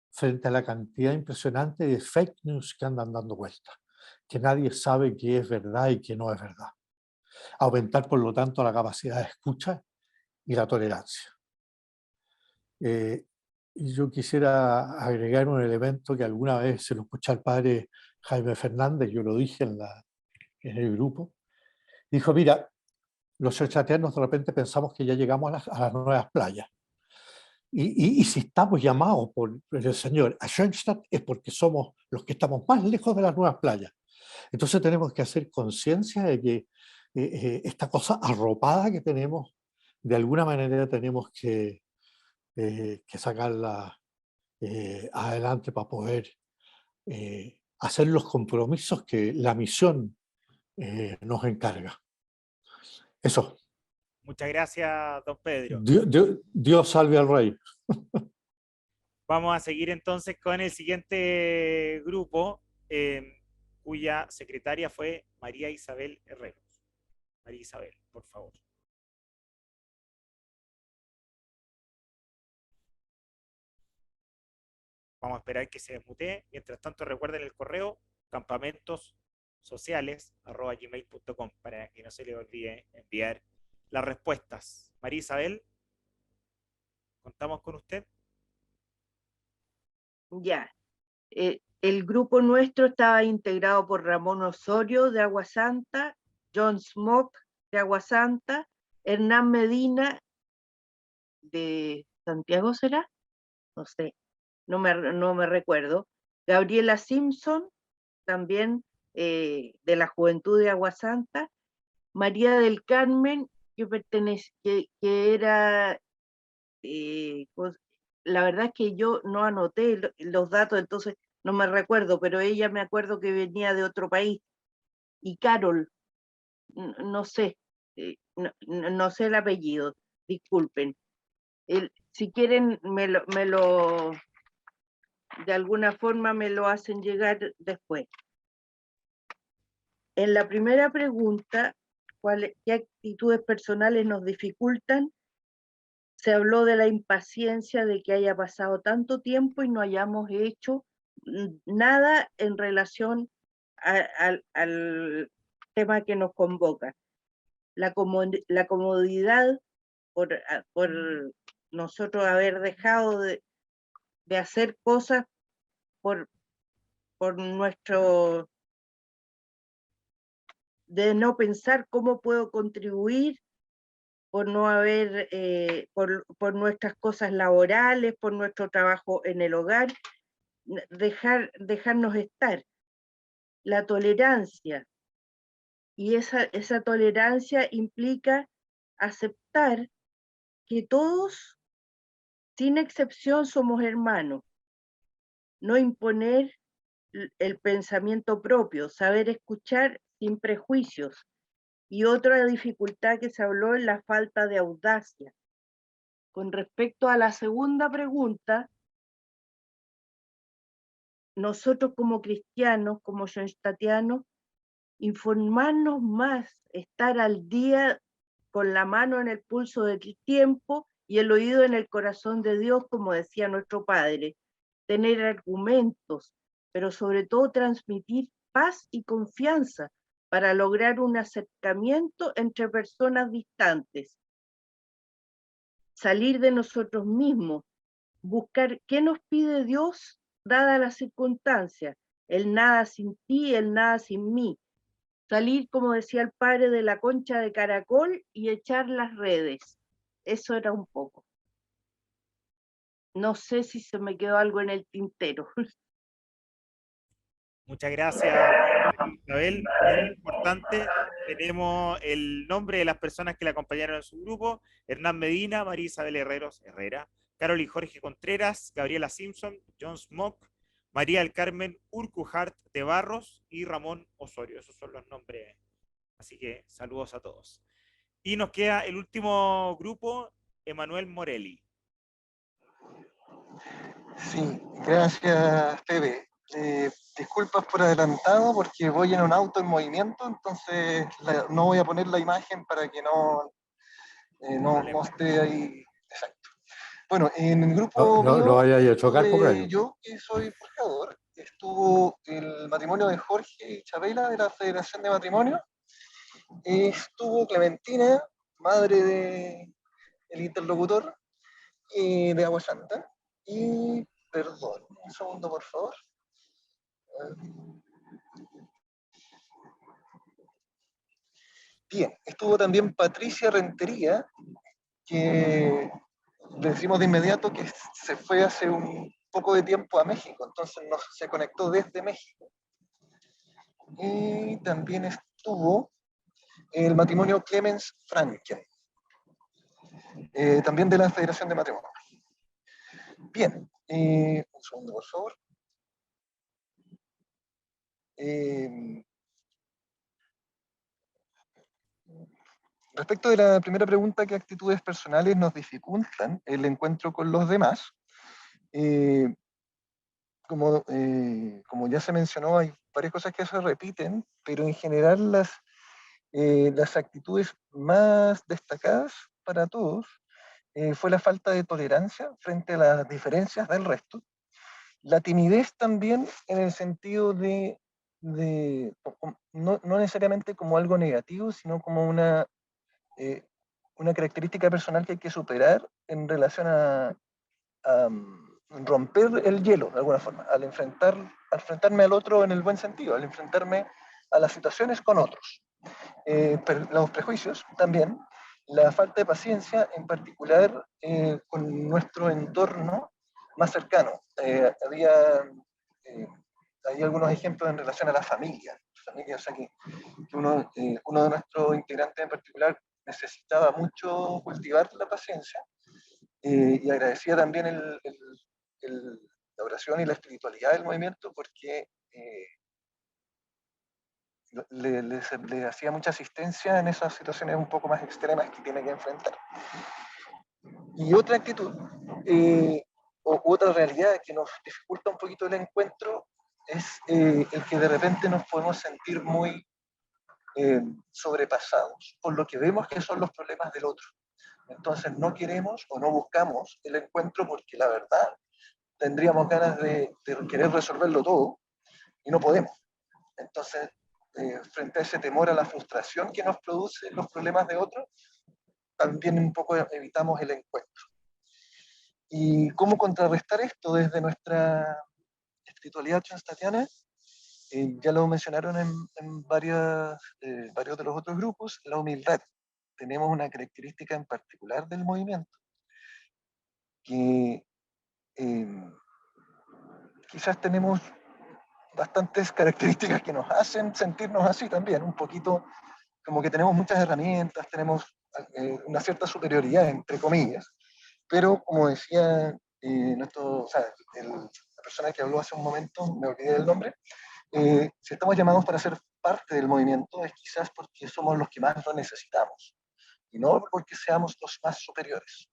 frente a la cantidad impresionante de fake news que andan dando vueltas, que nadie sabe qué es verdad y qué no es verdad. Aumentar, por lo tanto, la capacidad de escucha y la tolerancia. Y yo quisiera agregar un elemento que alguna vez se lo escuché al padre Jaime Fernández, yo lo dije en el grupo, dijo, mira, los schoenstattianos de repente pensamos que ya llegamos a las nuevas playas. Y si estamos llamados por el Señor a Schoenstatt es porque somos los que estamos más lejos de las nuevas playas. Entonces tenemos que hacer conciencia de que esta cosa arropada que tenemos, de alguna manera tenemos que sacarla adelante para poder hacer los compromisos que la misión nos encarga. Eso. Muchas gracias, don Pedro. Dios salve al rey. Vamos a seguir entonces con el siguiente grupo, cuya secretaria fue María Isabel Herreros. María Isabel, por favor. Vamos a esperar que se desmutee. Mientras tanto, recuerden el correo campamentosociales@gmail.com para que no se les olvide enviar las respuestas. María Isabel, contamos con usted. Ya. El grupo nuestro estaba integrado por Ramón Osorio de Agua Santa, John Smock de Agua Santa, Hernán Medina de Santiago, ¿será? No sé, no me recuerdo. Gabriela Simpson, también de la Juventud de Agua Santa, María del Carmen, que era, la verdad es que yo no anoté los datos, entonces no me recuerdo, pero ella me acuerdo que venía de otro país. Y Carol, no sé, no sé el apellido, disculpen. Si quieren, de alguna forma me lo hacen llegar después. En la primera pregunta, ¿qué actitudes personales nos dificultan? Se habló de la impaciencia de que haya pasado tanto tiempo y no hayamos hecho nada en relación al tema que nos convoca. La comodidad por nosotros haber dejado de hacer cosas por nuestro, de no pensar cómo puedo contribuir, por no haber, por nuestras cosas laborales, por nuestro trabajo en el hogar, dejarnos estar. La tolerancia, y esa tolerancia implica aceptar que todos, sin excepción, somos hermanos. No imponer el pensamiento propio, saber escuchar sin prejuicios. Y otra dificultad que se habló es la falta de audacia. Con respecto a la segunda pregunta, nosotros como cristianos, como schoenstattianos, informarnos más, estar al día con la mano en el pulso del tiempo y el oído en el corazón de Dios, como decía nuestro Padre, tener argumentos, pero sobre todo transmitir paz y confianza para lograr un acercamiento entre personas distantes. Salir de nosotros mismos, buscar qué nos pide Dios dada las circunstancias, el nada sin ti, el nada sin mí. Salir, como decía el padre, de la concha de caracol y echar las redes. Eso era un poco. No sé si se me quedó algo en el tintero. Muchas gracias, Isabel. Muy importante, tenemos el nombre de las personas que la acompañaron en su grupo: Hernán Medina, María Isabel Herrera, Carol y Jorge Contreras, Gabriela Simpson, John Smock, María del Carmen Urquhart de Barros y Ramón Osorio. Esos son los nombres. Así que saludos a todos. Y nos queda el último grupo, Emanuel Morelli. Sí, gracias, Pepe. Disculpas por adelantado porque voy en un auto en movimiento, entonces no voy a poner la imagen para que no esté ahí. Exacto. Bueno, en el grupo No, mío, no vaya a chocar por ahí. yo que soy forjador, estuvo el matrimonio de Jorge y Chabela de la Federación de Matrimonio, estuvo Clementina, madre del interlocutor de Agua Santa, y perdón, un segundo por favor. Bien, estuvo también Patricia Rentería, que le decimos de inmediato que se fue hace un poco de tiempo a México, entonces se conectó desde México. Y también estuvo el matrimonio Clemens Franken, también de la Federación de Matrimonio. Bien, un segundo por favor. Respecto de la primera pregunta, ¿qué actitudes personales nos dificultan el encuentro con los demás? Como ya se mencionó, hay varias cosas que se repiten, pero en general las actitudes más destacadas para todos fue la falta de tolerancia frente a las diferencias del resto, la timidez también en el sentido de no necesariamente como algo negativo, sino como una característica personal que hay que superar en relación a romper el hielo, de alguna forma, al enfrentarme al otro en el buen sentido, al enfrentarme a las situaciones con otros. Los prejuicios también, la falta de paciencia, en particular con nuestro entorno más cercano. Hay algunos ejemplos en relación a la familia, o sea que uno de nuestros integrantes en particular necesitaba mucho cultivar la paciencia, y agradecía también la oración y la espiritualidad del movimiento porque le hacía mucha asistencia en esas situaciones un poco más extremas que tiene que enfrentar. Y otra actitud, o otra realidad que nos dificulta un poquito el encuentro es el que de repente nos podemos sentir muy sobrepasados por lo que vemos que son los problemas del otro. Entonces no queremos o no buscamos el encuentro porque la verdad tendríamos ganas de querer resolverlo todo y no podemos. Entonces, frente a ese temor a la frustración que nos producen los problemas de otros, también un poco evitamos el encuentro. ¿Y cómo contrarrestar esto desde nuestra espiritualidad schoenstattiana? Ya lo mencionaron en varios de los otros grupos, la humildad. Tenemos una característica en particular del movimiento, que quizás tenemos bastantes características que nos hacen sentirnos así también, un poquito como que tenemos muchas herramientas, tenemos una cierta superioridad, entre comillas, pero como decía la persona que habló hace un momento, me olvidé del nombre, si estamos llamados para ser parte del movimiento es quizás porque somos los que más lo necesitamos y no porque seamos los más superiores.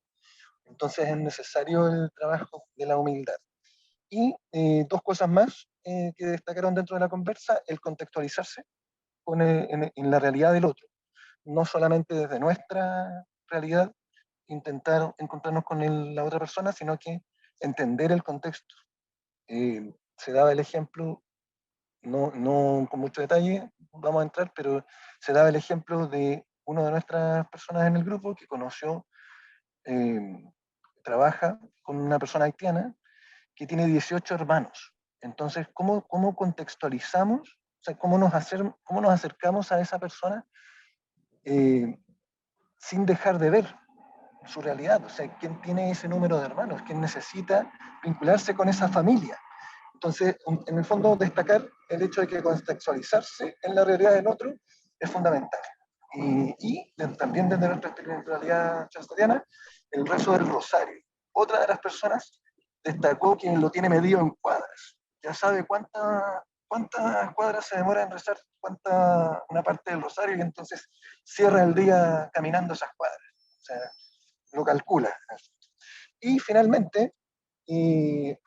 Entonces es necesario el trabajo de la humildad. Y dos cosas más que destacaron dentro de la conversa: el contextualizarse en la realidad del otro, no solamente desde nuestra realidad, intentar encontrarnos con la otra persona, sino que entender el contexto. Se daba el ejemplo, no con mucho detalle vamos a entrar, pero se daba el ejemplo de una de nuestras personas en el grupo que conoció, trabaja con una persona haitiana que tiene 18 hermanos. Entonces, ¿cómo contextualizamos? O sea, ¿cómo nos acercamos a esa persona sin dejar de ver su realidad? O sea, ¿quién tiene ese número de hermanos? ¿Quién necesita vincularse con esa familia? Entonces, en el fondo, destacar el hecho de que contextualizarse en la realidad del otro es fundamental. Y también desde nuestra espiritualidad chastadiana, el rezo del rosario. Otra de las personas destacó que lo tiene medido en cuadras. Ya sabe cuántas cuadras se demora en rezar una parte del rosario, y entonces cierra el día caminando esas cuadras. O sea, lo calcula. Y finalmente, el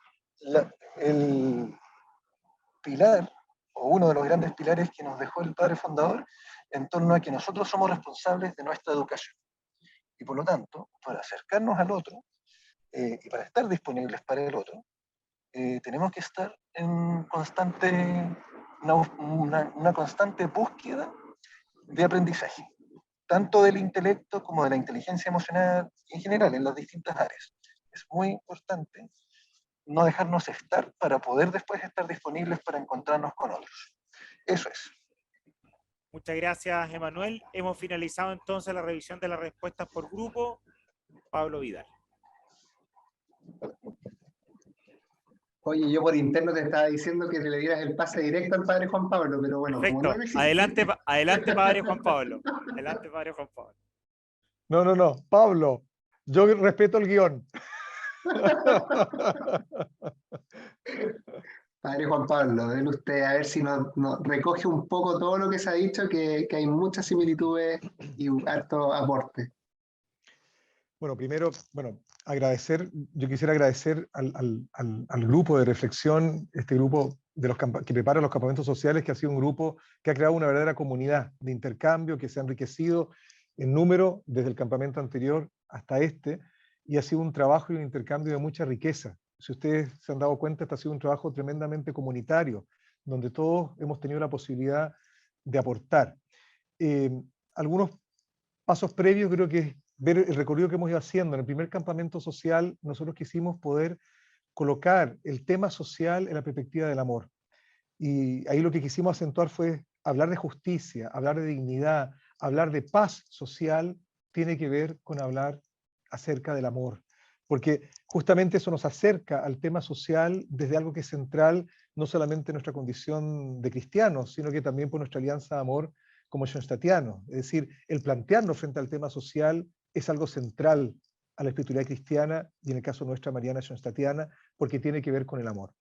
pilar, o uno de los grandes pilares que nos dejó el padre fundador, en torno a que nosotros somos responsables de nuestra educación. Y por lo tanto, para acercarnos al otro, y para estar disponibles para el otro, tenemos que estar en una constante búsqueda de aprendizaje, tanto del intelecto como de la inteligencia emocional en general, en las distintas áreas. Es muy importante no dejarnos estar para poder después estar disponibles para encontrarnos con otros. Eso es. Muchas gracias, Emanuel. Hemos finalizado entonces la revisión de las respuestas por grupo. Pablo Vidal. Oye, yo por interno te estaba diciendo que le dieras el pase directo al padre Juan Pablo, pero bueno, perfecto. como no lo hiciste. Adelante, padre Juan Pablo. Adelante, padre Juan Pablo. No, Pablo, yo respeto el guión. Padre Juan Pablo, den usted a ver si nos recoge un poco todo lo que se ha dicho, que hay muchas similitudes y un harto aporte. Bueno, primero, yo quisiera agradecer al grupo de reflexión, este grupo que prepara los campamentos sociales, que ha sido un grupo que ha creado una verdadera comunidad de intercambio, que se ha enriquecido en número desde el campamento anterior hasta este, y ha sido un trabajo y un intercambio de mucha riqueza. Si ustedes se han dado cuenta, este ha sido un trabajo tremendamente comunitario, donde todos hemos tenido la posibilidad de aportar. Algunos pasos previos creo que es ver el recorrido que hemos ido haciendo. En el primer campamento social nosotros quisimos poder colocar el tema social en la perspectiva del amor. Y ahí lo que quisimos acentuar fue hablar de justicia, hablar de dignidad, hablar de paz social, tiene que ver con hablar acerca del amor. Porque justamente eso nos acerca al tema social desde algo que es central, no solamente en nuestra condición de cristianos, sino que también por nuestra alianza de amor como schoenstattianos. Es decir, el plantearnos frente al tema social es algo central a la espiritualidad cristiana, y en el caso nuestra mariana schoenstattiana, porque tiene que ver con el amor.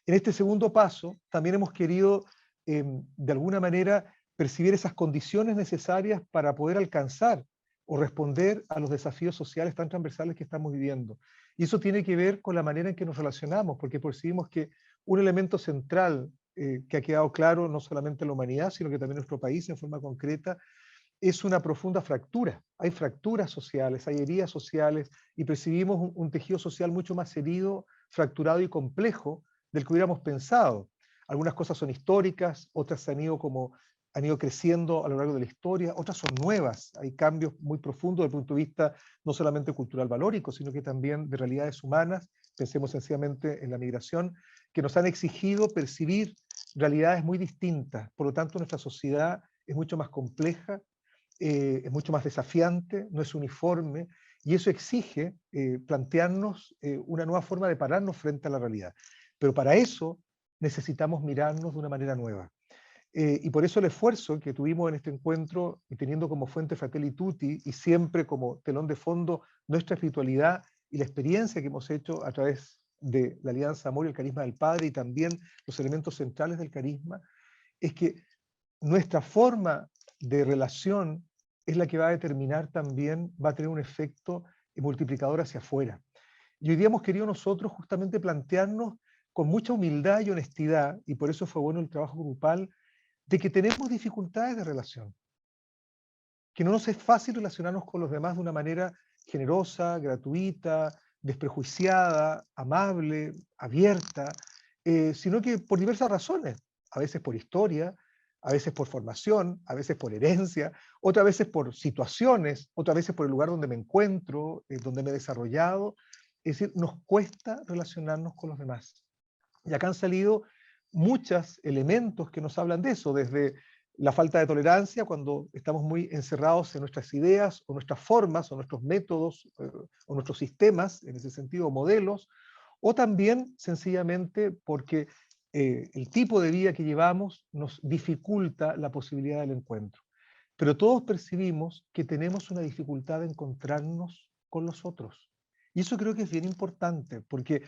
En este segundo paso, también hemos querido, de alguna manera, percibir esas condiciones necesarias para poder alcanzar o responder a los desafíos sociales tan transversales que estamos viviendo. Y eso tiene que ver con la manera en que nos relacionamos, porque percibimos que un elemento central que ha quedado claro no solamente en la humanidad, sino que también en nuestro país en forma concreta, es una profunda fractura. Hay fracturas sociales, hay heridas sociales, y percibimos un tejido social mucho más herido, fracturado y complejo del que hubiéramos pensado. Algunas cosas son históricas, otras han ido creciendo a lo largo de la historia, otras son nuevas. Hay cambios muy profundos desde el punto de vista no solamente cultural valórico, sino que también de realidades humanas. Pensemos sencillamente en la migración, que nos han exigido percibir realidades muy distintas. Por lo tanto, nuestra sociedad es mucho más compleja, es mucho más desafiante, no es uniforme, y eso exige plantearnos una nueva forma de pararnos frente a la realidad. Pero para eso necesitamos mirarnos de una manera nueva. Y por eso el esfuerzo que tuvimos en este encuentro, y teniendo como fuente Fratelli Tutti, y siempre como telón de fondo nuestra espiritualidad y la experiencia que hemos hecho a través de la Alianza Amor y el carisma del Padre, y también los elementos centrales del carisma, es que nuestra forma de relación es la que va a determinar también, va a tener un efecto multiplicador hacia afuera. Y hoy día hemos querido nosotros justamente plantearnos con mucha humildad y honestidad, y por eso fue bueno el trabajo grupal, de que tenemos dificultades de relación, que no nos es fácil relacionarnos con los demás de una manera generosa, gratuita, desprejuiciada, amable, abierta, sino que por diversas razones, a veces por historia, a veces por formación, a veces por herencia, otras veces por situaciones, otras veces por el lugar donde me encuentro, donde me he desarrollado. Es decir, nos cuesta relacionarnos con los demás. Y acá han salido muchos elementos que nos hablan de eso, desde la falta de tolerancia, cuando estamos muy encerrados en nuestras ideas, o nuestras formas, o nuestros métodos, o nuestros sistemas, en ese sentido, modelos, o también sencillamente porque el tipo de vida que llevamos nos dificulta la posibilidad del encuentro. Pero todos percibimos que tenemos una dificultad de encontrarnos con los otros. Y eso creo que es bien importante, porque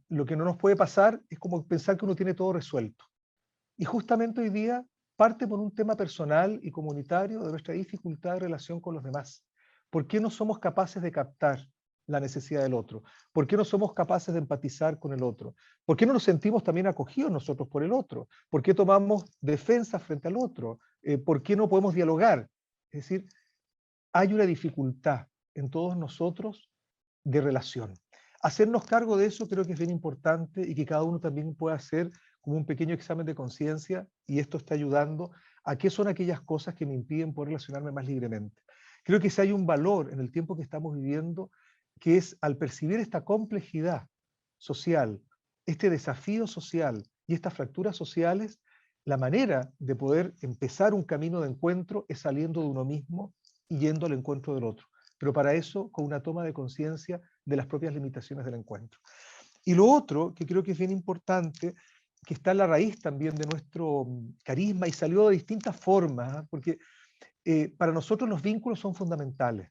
lo que no nos puede pasar es como pensar que uno tiene todo resuelto. Y justamente hoy día parte por un tema personal y comunitario de nuestra dificultad de relación con los demás. ¿Por qué no somos capaces de captar la necesidad del otro? ¿Por qué no somos capaces de empatizar con el otro? ¿Por qué no nos sentimos también acogidos nosotros por el otro? ¿Por qué tomamos defensa frente al otro? ¿Por qué no podemos dialogar? Es decir, hay una dificultad en todos nosotros de relación. Hacernos cargo de eso creo que es bien importante, y que cada uno también pueda hacer como un pequeño examen de conciencia, y esto está ayudando a qué son aquellas cosas que me impiden poder relacionarme más libremente. Creo que si hay un valor en el tiempo que estamos viviendo, que es al percibir esta complejidad social, este desafío social y estas fracturas sociales, la manera de poder empezar un camino de encuentro es saliendo de uno mismo y yendo al encuentro del otro. Pero para eso, con una toma de conciencia de las propias limitaciones del encuentro. Y lo otro, que creo que es bien importante, que está en la raíz también de nuestro carisma y salió de distintas formas, porque para nosotros los vínculos son fundamentales.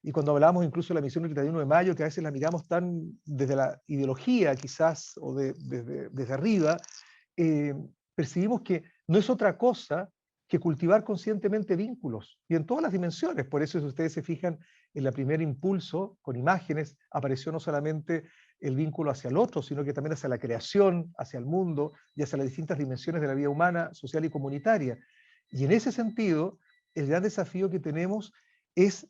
Y cuando hablamos incluso de la misión del 31 de mayo, que a veces la miramos tan desde la ideología quizás, o desde arriba, percibimos que no es otra cosa que cultivar conscientemente vínculos, y en todas las dimensiones. Por eso, si ustedes se fijan, en el primer impulso, con imágenes, apareció no solamente el vínculo hacia el otro, sino que también hacia la creación, hacia el mundo, y hacia las distintas dimensiones de la vida humana, social y comunitaria. Y en ese sentido, el gran desafío que tenemos es,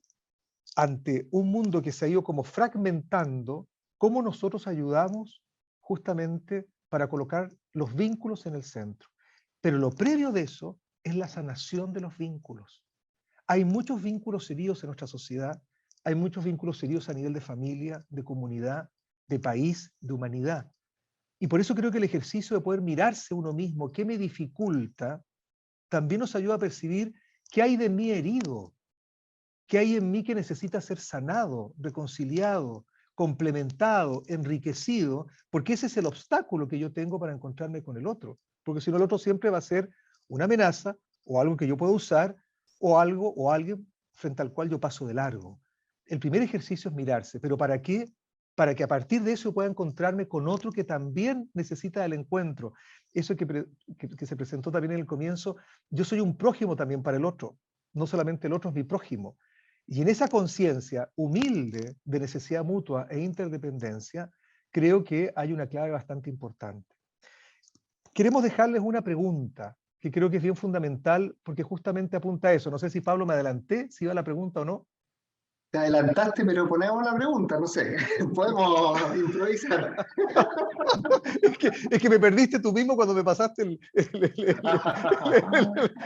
ante un mundo que se ha ido como fragmentando, cómo nosotros ayudamos justamente para colocar los vínculos en el centro. Pero lo previo de eso es la sanación de los vínculos. Hay muchos vínculos heridos en nuestra sociedad, hay muchos vínculos heridos a nivel de familia, de comunidad, de país, de humanidad. Y por eso creo que el ejercicio de poder mirarse uno mismo, qué me dificulta, también nos ayuda a percibir qué hay de mí herido, qué hay en mí que necesita ser sanado, reconciliado, complementado, enriquecido, porque ese es el obstáculo que yo tengo para encontrarme con el otro. Porque si no, el otro siempre va a ser una amenaza, o algo que yo puedo usar, o algo o alguien frente al cual yo paso de largo. El primer ejercicio es mirarse, pero ¿para qué? Para que a partir de eso pueda encontrarme con otro que también necesita del encuentro. Eso que se presentó también en el comienzo, yo soy un prójimo también para el otro, no solamente el otro es mi prójimo. Y en esa conciencia humilde de necesidad mutua e interdependencia, creo que hay una clave bastante importante. Queremos dejarles una pregunta que creo que es bien fundamental, porque justamente apunta a eso. No sé si, Pablo, me adelanté, si iba a la pregunta o no. Te adelantaste, pero ponemos la pregunta, no sé. Podemos improvisar. Es que me perdiste tú mismo cuando me pasaste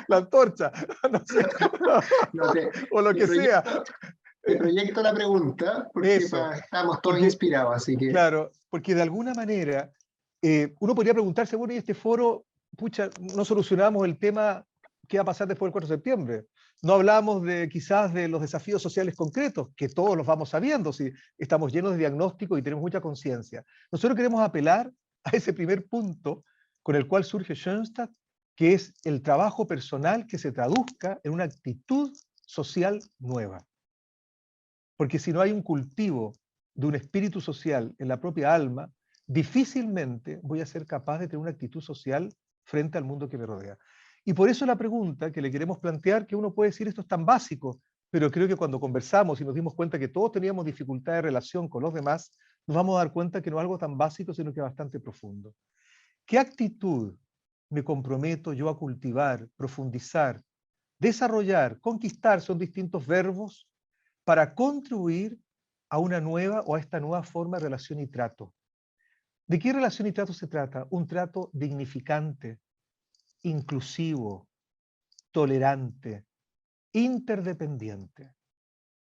la antorcha. No sé. O lo que sea. Te proyecto la pregunta, porque estamos todos inspirados, así que... Claro, porque de alguna manera uno podría preguntarse, bueno, y este foro, pucha, no solucionamos el tema qué va a pasar después del 4 de septiembre. No hablamos quizás de los desafíos sociales concretos, que todos los vamos sabiendo, si estamos llenos de diagnóstico y tenemos mucha conciencia. Nosotros queremos apelar a ese primer punto con el cual surge Schoenstatt, que es el trabajo personal que se traduzca en una actitud social nueva. Porque si no hay un cultivo de un espíritu social en la propia alma, difícilmente voy a ser capaz de tener una actitud social frente al mundo que me rodea. Y por eso la pregunta que le queremos plantear, que uno puede decir esto es tan básico, pero creo que cuando conversamos y nos dimos cuenta que todos teníamos dificultad de relación con los demás, nos vamos a dar cuenta que no es algo tan básico, sino que es bastante profundo. ¿Qué actitud me comprometo yo a cultivar, profundizar, desarrollar, conquistar, son distintos verbos, para contribuir a una nueva o a esta nueva forma de relación y trato? ¿De qué relación y trato se trata? Un trato dignificante, inclusivo, tolerante, interdependiente.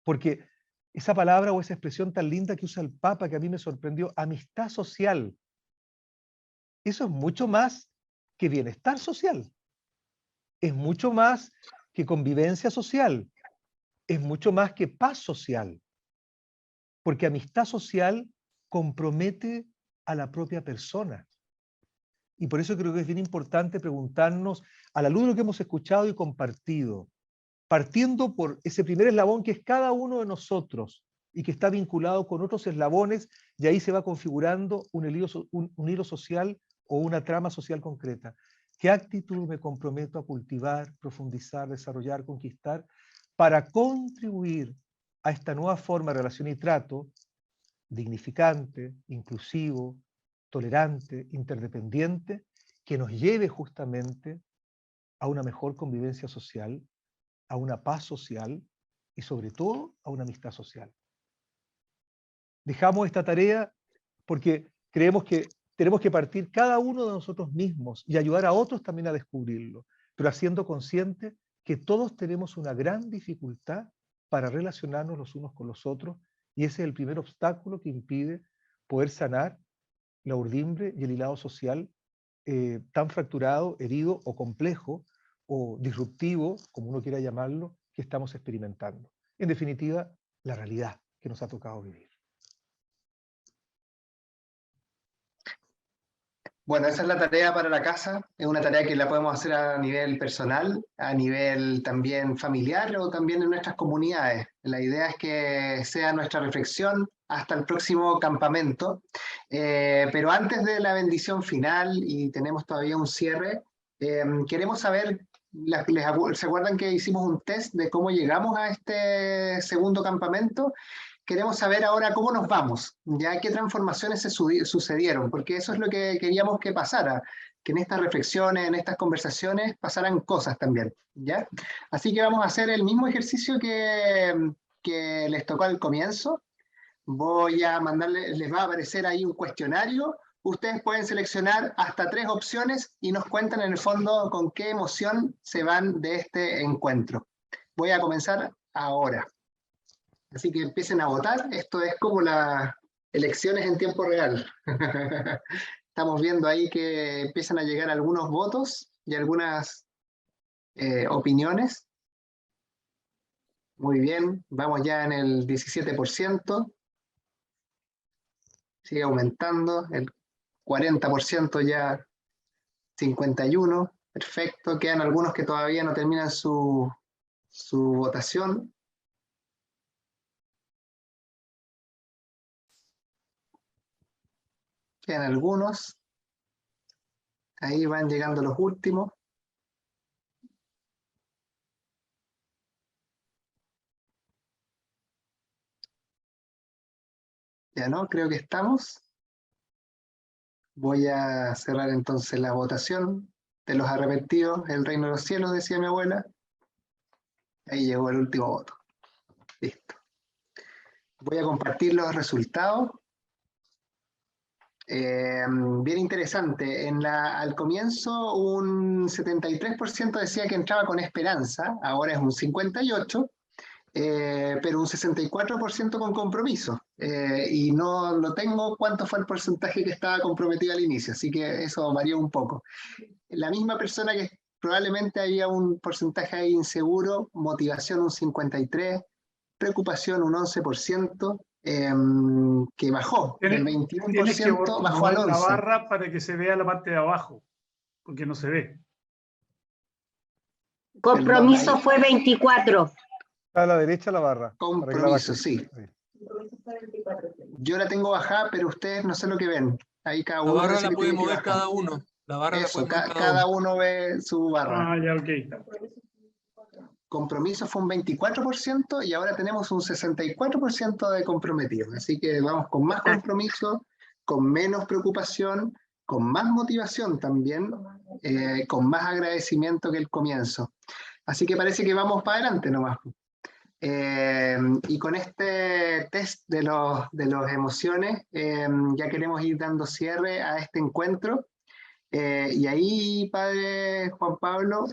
Porque esa palabra o esa expresión tan linda que usa el Papa, que a mí me sorprendió, amistad social, eso es mucho más que bienestar social, es mucho más que convivencia social, es mucho más que paz social, porque amistad social compromete a la propia persona. Y por eso creo que es bien importante preguntarnos, a la luz de lo que hemos escuchado y compartido, partiendo por ese primer eslabón que es cada uno de nosotros y que está vinculado con otros eslabones, y ahí se va configurando un hilo social o una trama social concreta. ¿Qué actitud me comprometo a cultivar, profundizar, desarrollar, conquistar, para contribuir a esta nueva forma de relación y trato, dignificante, inclusivo, tolerante, interdependiente, que nos lleve justamente a una mejor convivencia social, a una paz social y sobre todo a una amistad social? Dejamos esta tarea porque creemos que tenemos que partir cada uno de nosotros mismos y ayudar a otros también a descubrirlo, pero haciendo consciente que todos tenemos una gran dificultad para relacionarnos los unos con los otros, y ese es el primer obstáculo que impide poder sanar la urdimbre y el hilado social tan fracturado, herido o complejo o disruptivo, como uno quiera llamarlo, que estamos experimentando. En definitiva, la realidad que nos ha tocado vivir. Bueno, esa es la tarea para la casa, es una tarea que la podemos hacer a nivel personal, a nivel también familiar o también en nuestras comunidades. La idea es que sea nuestra reflexión hasta el próximo campamento, pero antes de la bendición final, y tenemos todavía un cierre, queremos saber, ¿se acuerdan que hicimos un test de cómo llegamos a este segundo campamento? Queremos saber ahora cómo nos vamos, ya qué transformaciones sucedieron, porque eso es lo que queríamos que pasara, que en estas reflexiones, en estas conversaciones pasaran cosas también, ¿ya? Así que vamos a hacer el mismo ejercicio que les tocó al comienzo. Voy a mandarles, les va a aparecer ahí un cuestionario. Ustedes pueden seleccionar hasta 3 opciones y nos cuentan en el fondo con qué emoción se van de este encuentro. Voy a comenzar ahora. Así que empiecen a votar. Esto es como las elecciones en tiempo real. Estamos viendo ahí que empiezan a llegar algunos votos y algunas opiniones. Muy bien, vamos ya en el 17%. Sigue aumentando, el 40% ya 51%. Perfecto, quedan algunos que todavía no terminan su votación. Quedan algunos. Ahí van llegando los últimos. Ya no, creo que estamos. Voy a cerrar entonces la votación de los arrepentidos, el reino de los cielos, decía mi abuela. Ahí llegó el último voto. Listo. Voy a compartir los resultados. Bien interesante. Al comienzo un 73% decía que entraba con esperanza, ahora es un 58%, pero un 64% con compromiso. Y no tengo cuánto fue el porcentaje que estaba comprometido al inicio, así que eso varió un poco. La misma persona que probablemente había un porcentaje ahí inseguro, motivación un 53%, preocupación un 11%, que bajó del 21%, bajó al 11%. La barra para que se vea la parte de abajo, porque no se ve. Compromiso fue 24. A la derecha la barra. Compromiso, sí. Yo la tengo bajada, pero ustedes no sé lo que ven. Ahí cada La uno barra dice la que puede tiene que mover bajar. cada uno. La barra la Eso, puede mover cada uno ve su barra. Ah, ya, ok. Compromiso fue un 24% y ahora tenemos un 64% de comprometidos. Así que vamos con más compromiso, con menos preocupación, con más motivación también, con más agradecimiento que el comienzo. Así que parece que vamos para adelante nomás. Y con este test de las emociones, ya queremos ir dando cierre a este encuentro. Y ahí, Padre Juan Pablo,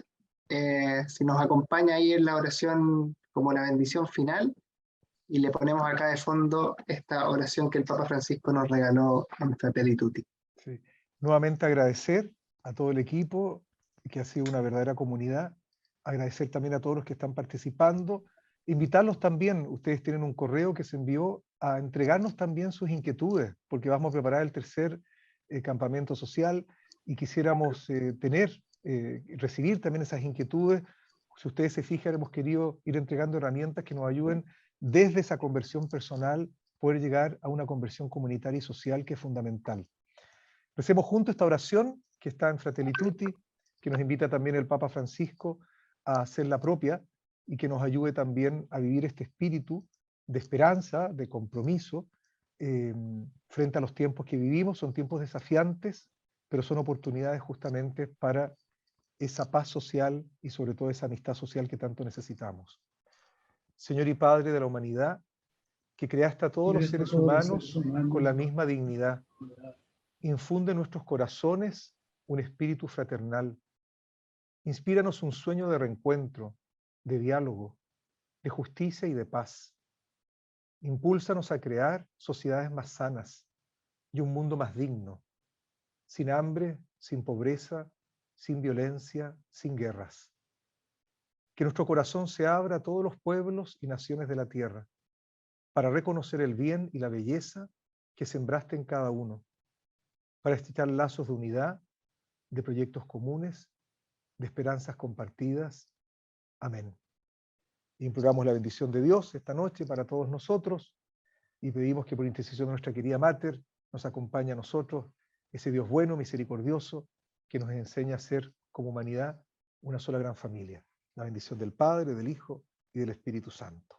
si nos acompaña ahí en la oración como la bendición final, y le ponemos acá de fondo esta oración que el Papa Francisco nos regaló en Fratelli Tutti. Sí. Nuevamente agradecer a todo el equipo, que ha sido una verdadera comunidad, agradecer también a todos los que están participando, invitarlos también, ustedes tienen un correo que se envió a entregarnos también sus inquietudes, porque vamos a preparar el tercer campamento social y quisiéramos recibir también esas inquietudes. Si ustedes se fijan, hemos querido ir entregando herramientas que nos ayuden desde esa conversión personal, poder llegar a una conversión comunitaria y social que es fundamental. Recemos juntos esta oración que está en Fratelli Tutti, que nos invita también el Papa Francisco a hacerla propia y que nos ayude también a vivir este espíritu de esperanza, de compromiso, frente a los tiempos que vivimos. Son tiempos desafiantes, pero son oportunidades justamente para esa paz social y sobre todo esa amistad social que tanto necesitamos. Señor y Padre de la humanidad, que creaste a todos los seres humanos con la misma dignidad, infunde en nuestros corazones un espíritu fraternal. Inspíranos un sueño de reencuentro, de diálogo, de justicia y de paz. Impúlsanos a crear sociedades más sanas y un mundo más digno, sin hambre, sin pobreza, sin violencia, sin guerras. Que nuestro corazón se abra a todos los pueblos y naciones de la tierra, para reconocer el bien y la belleza que sembraste en cada uno, para estrechar lazos de unidad, de proyectos comunes, de esperanzas compartidas. Amén. Imploramos la bendición de Dios esta noche para todos nosotros y pedimos que por intercesión de nuestra querida Mater nos acompañe a nosotros ese Dios bueno, misericordioso, que nos enseña a ser como humanidad una sola gran familia. La bendición del Padre, del Hijo y del Espíritu Santo.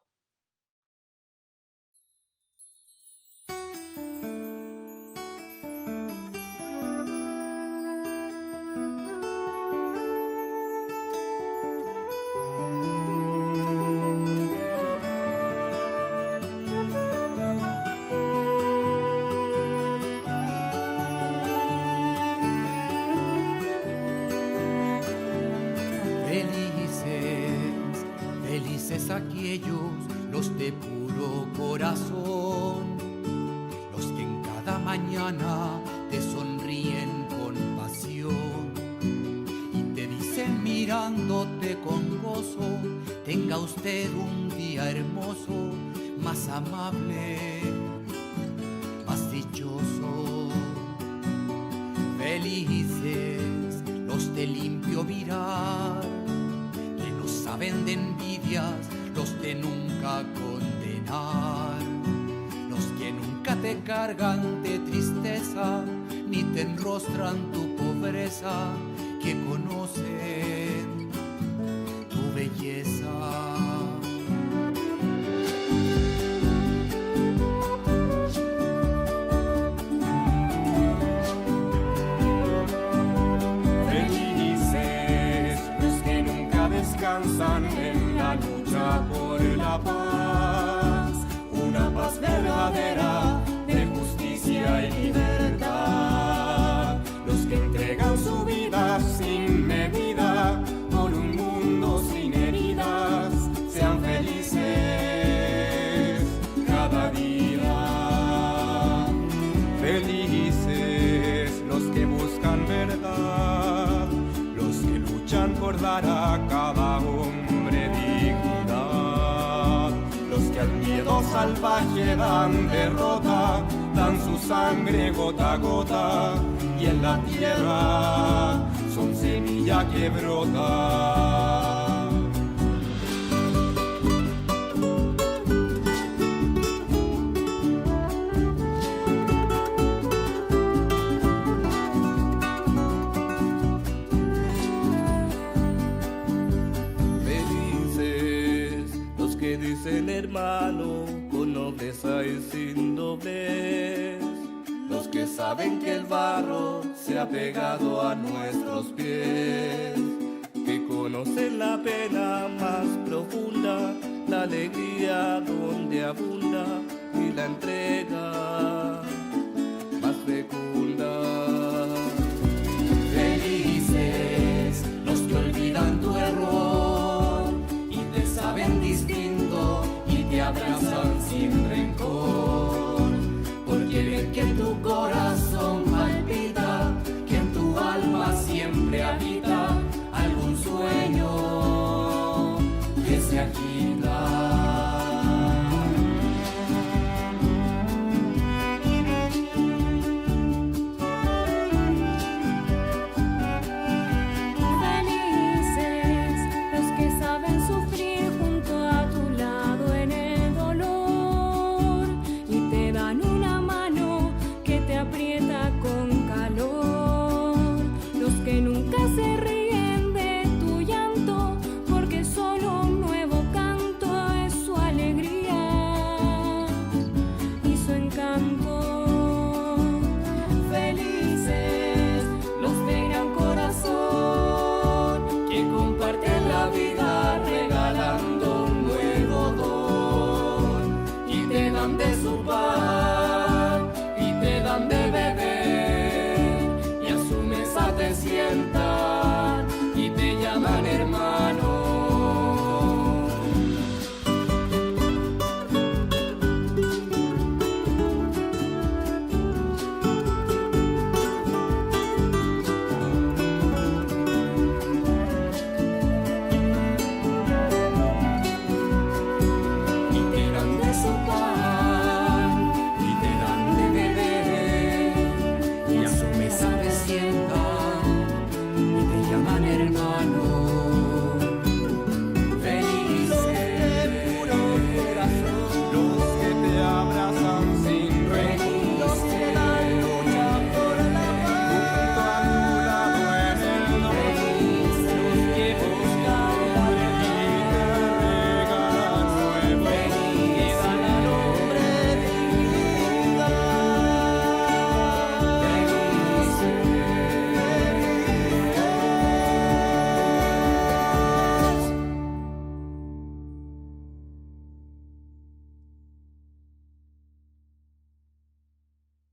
Felices aquellos, los de puro corazón, los que en cada mañana te sonríen con pasión y te dicen mirándote con gozo, tenga usted un día hermoso, más amable, más dichoso. Felices los de limpio mirar, saben de envidias, los de nunca condenar, los que nunca te cargan de tristeza, ni te enrostran tu pobreza, que conocen tu belleza. Descansan en la lucha por la paz, una paz verdadera de justicia y libertad. Los que entregan su vida sin medida por un mundo sin heridas, sean felices cada día. Felices los que buscan verdad, los que luchan por dar a cada hombre dignidad, los que al miedo salvaje dan derrota, dan su sangre gota a gota, y en la tierra son semilla que brota. mano con nobleza y sin doblez. Los que saben que el barro se ha pegado a nuestros pies, que conocen la pena más profunda, la alegría donde abunda y la entrega más fecunda. Felices los que olvidan tu error y te saben distinto y te abrazan sin rencor, porque ven que en tu corazón palpita, que en tu alma siempre habita algún sueño que se agita. De su paz.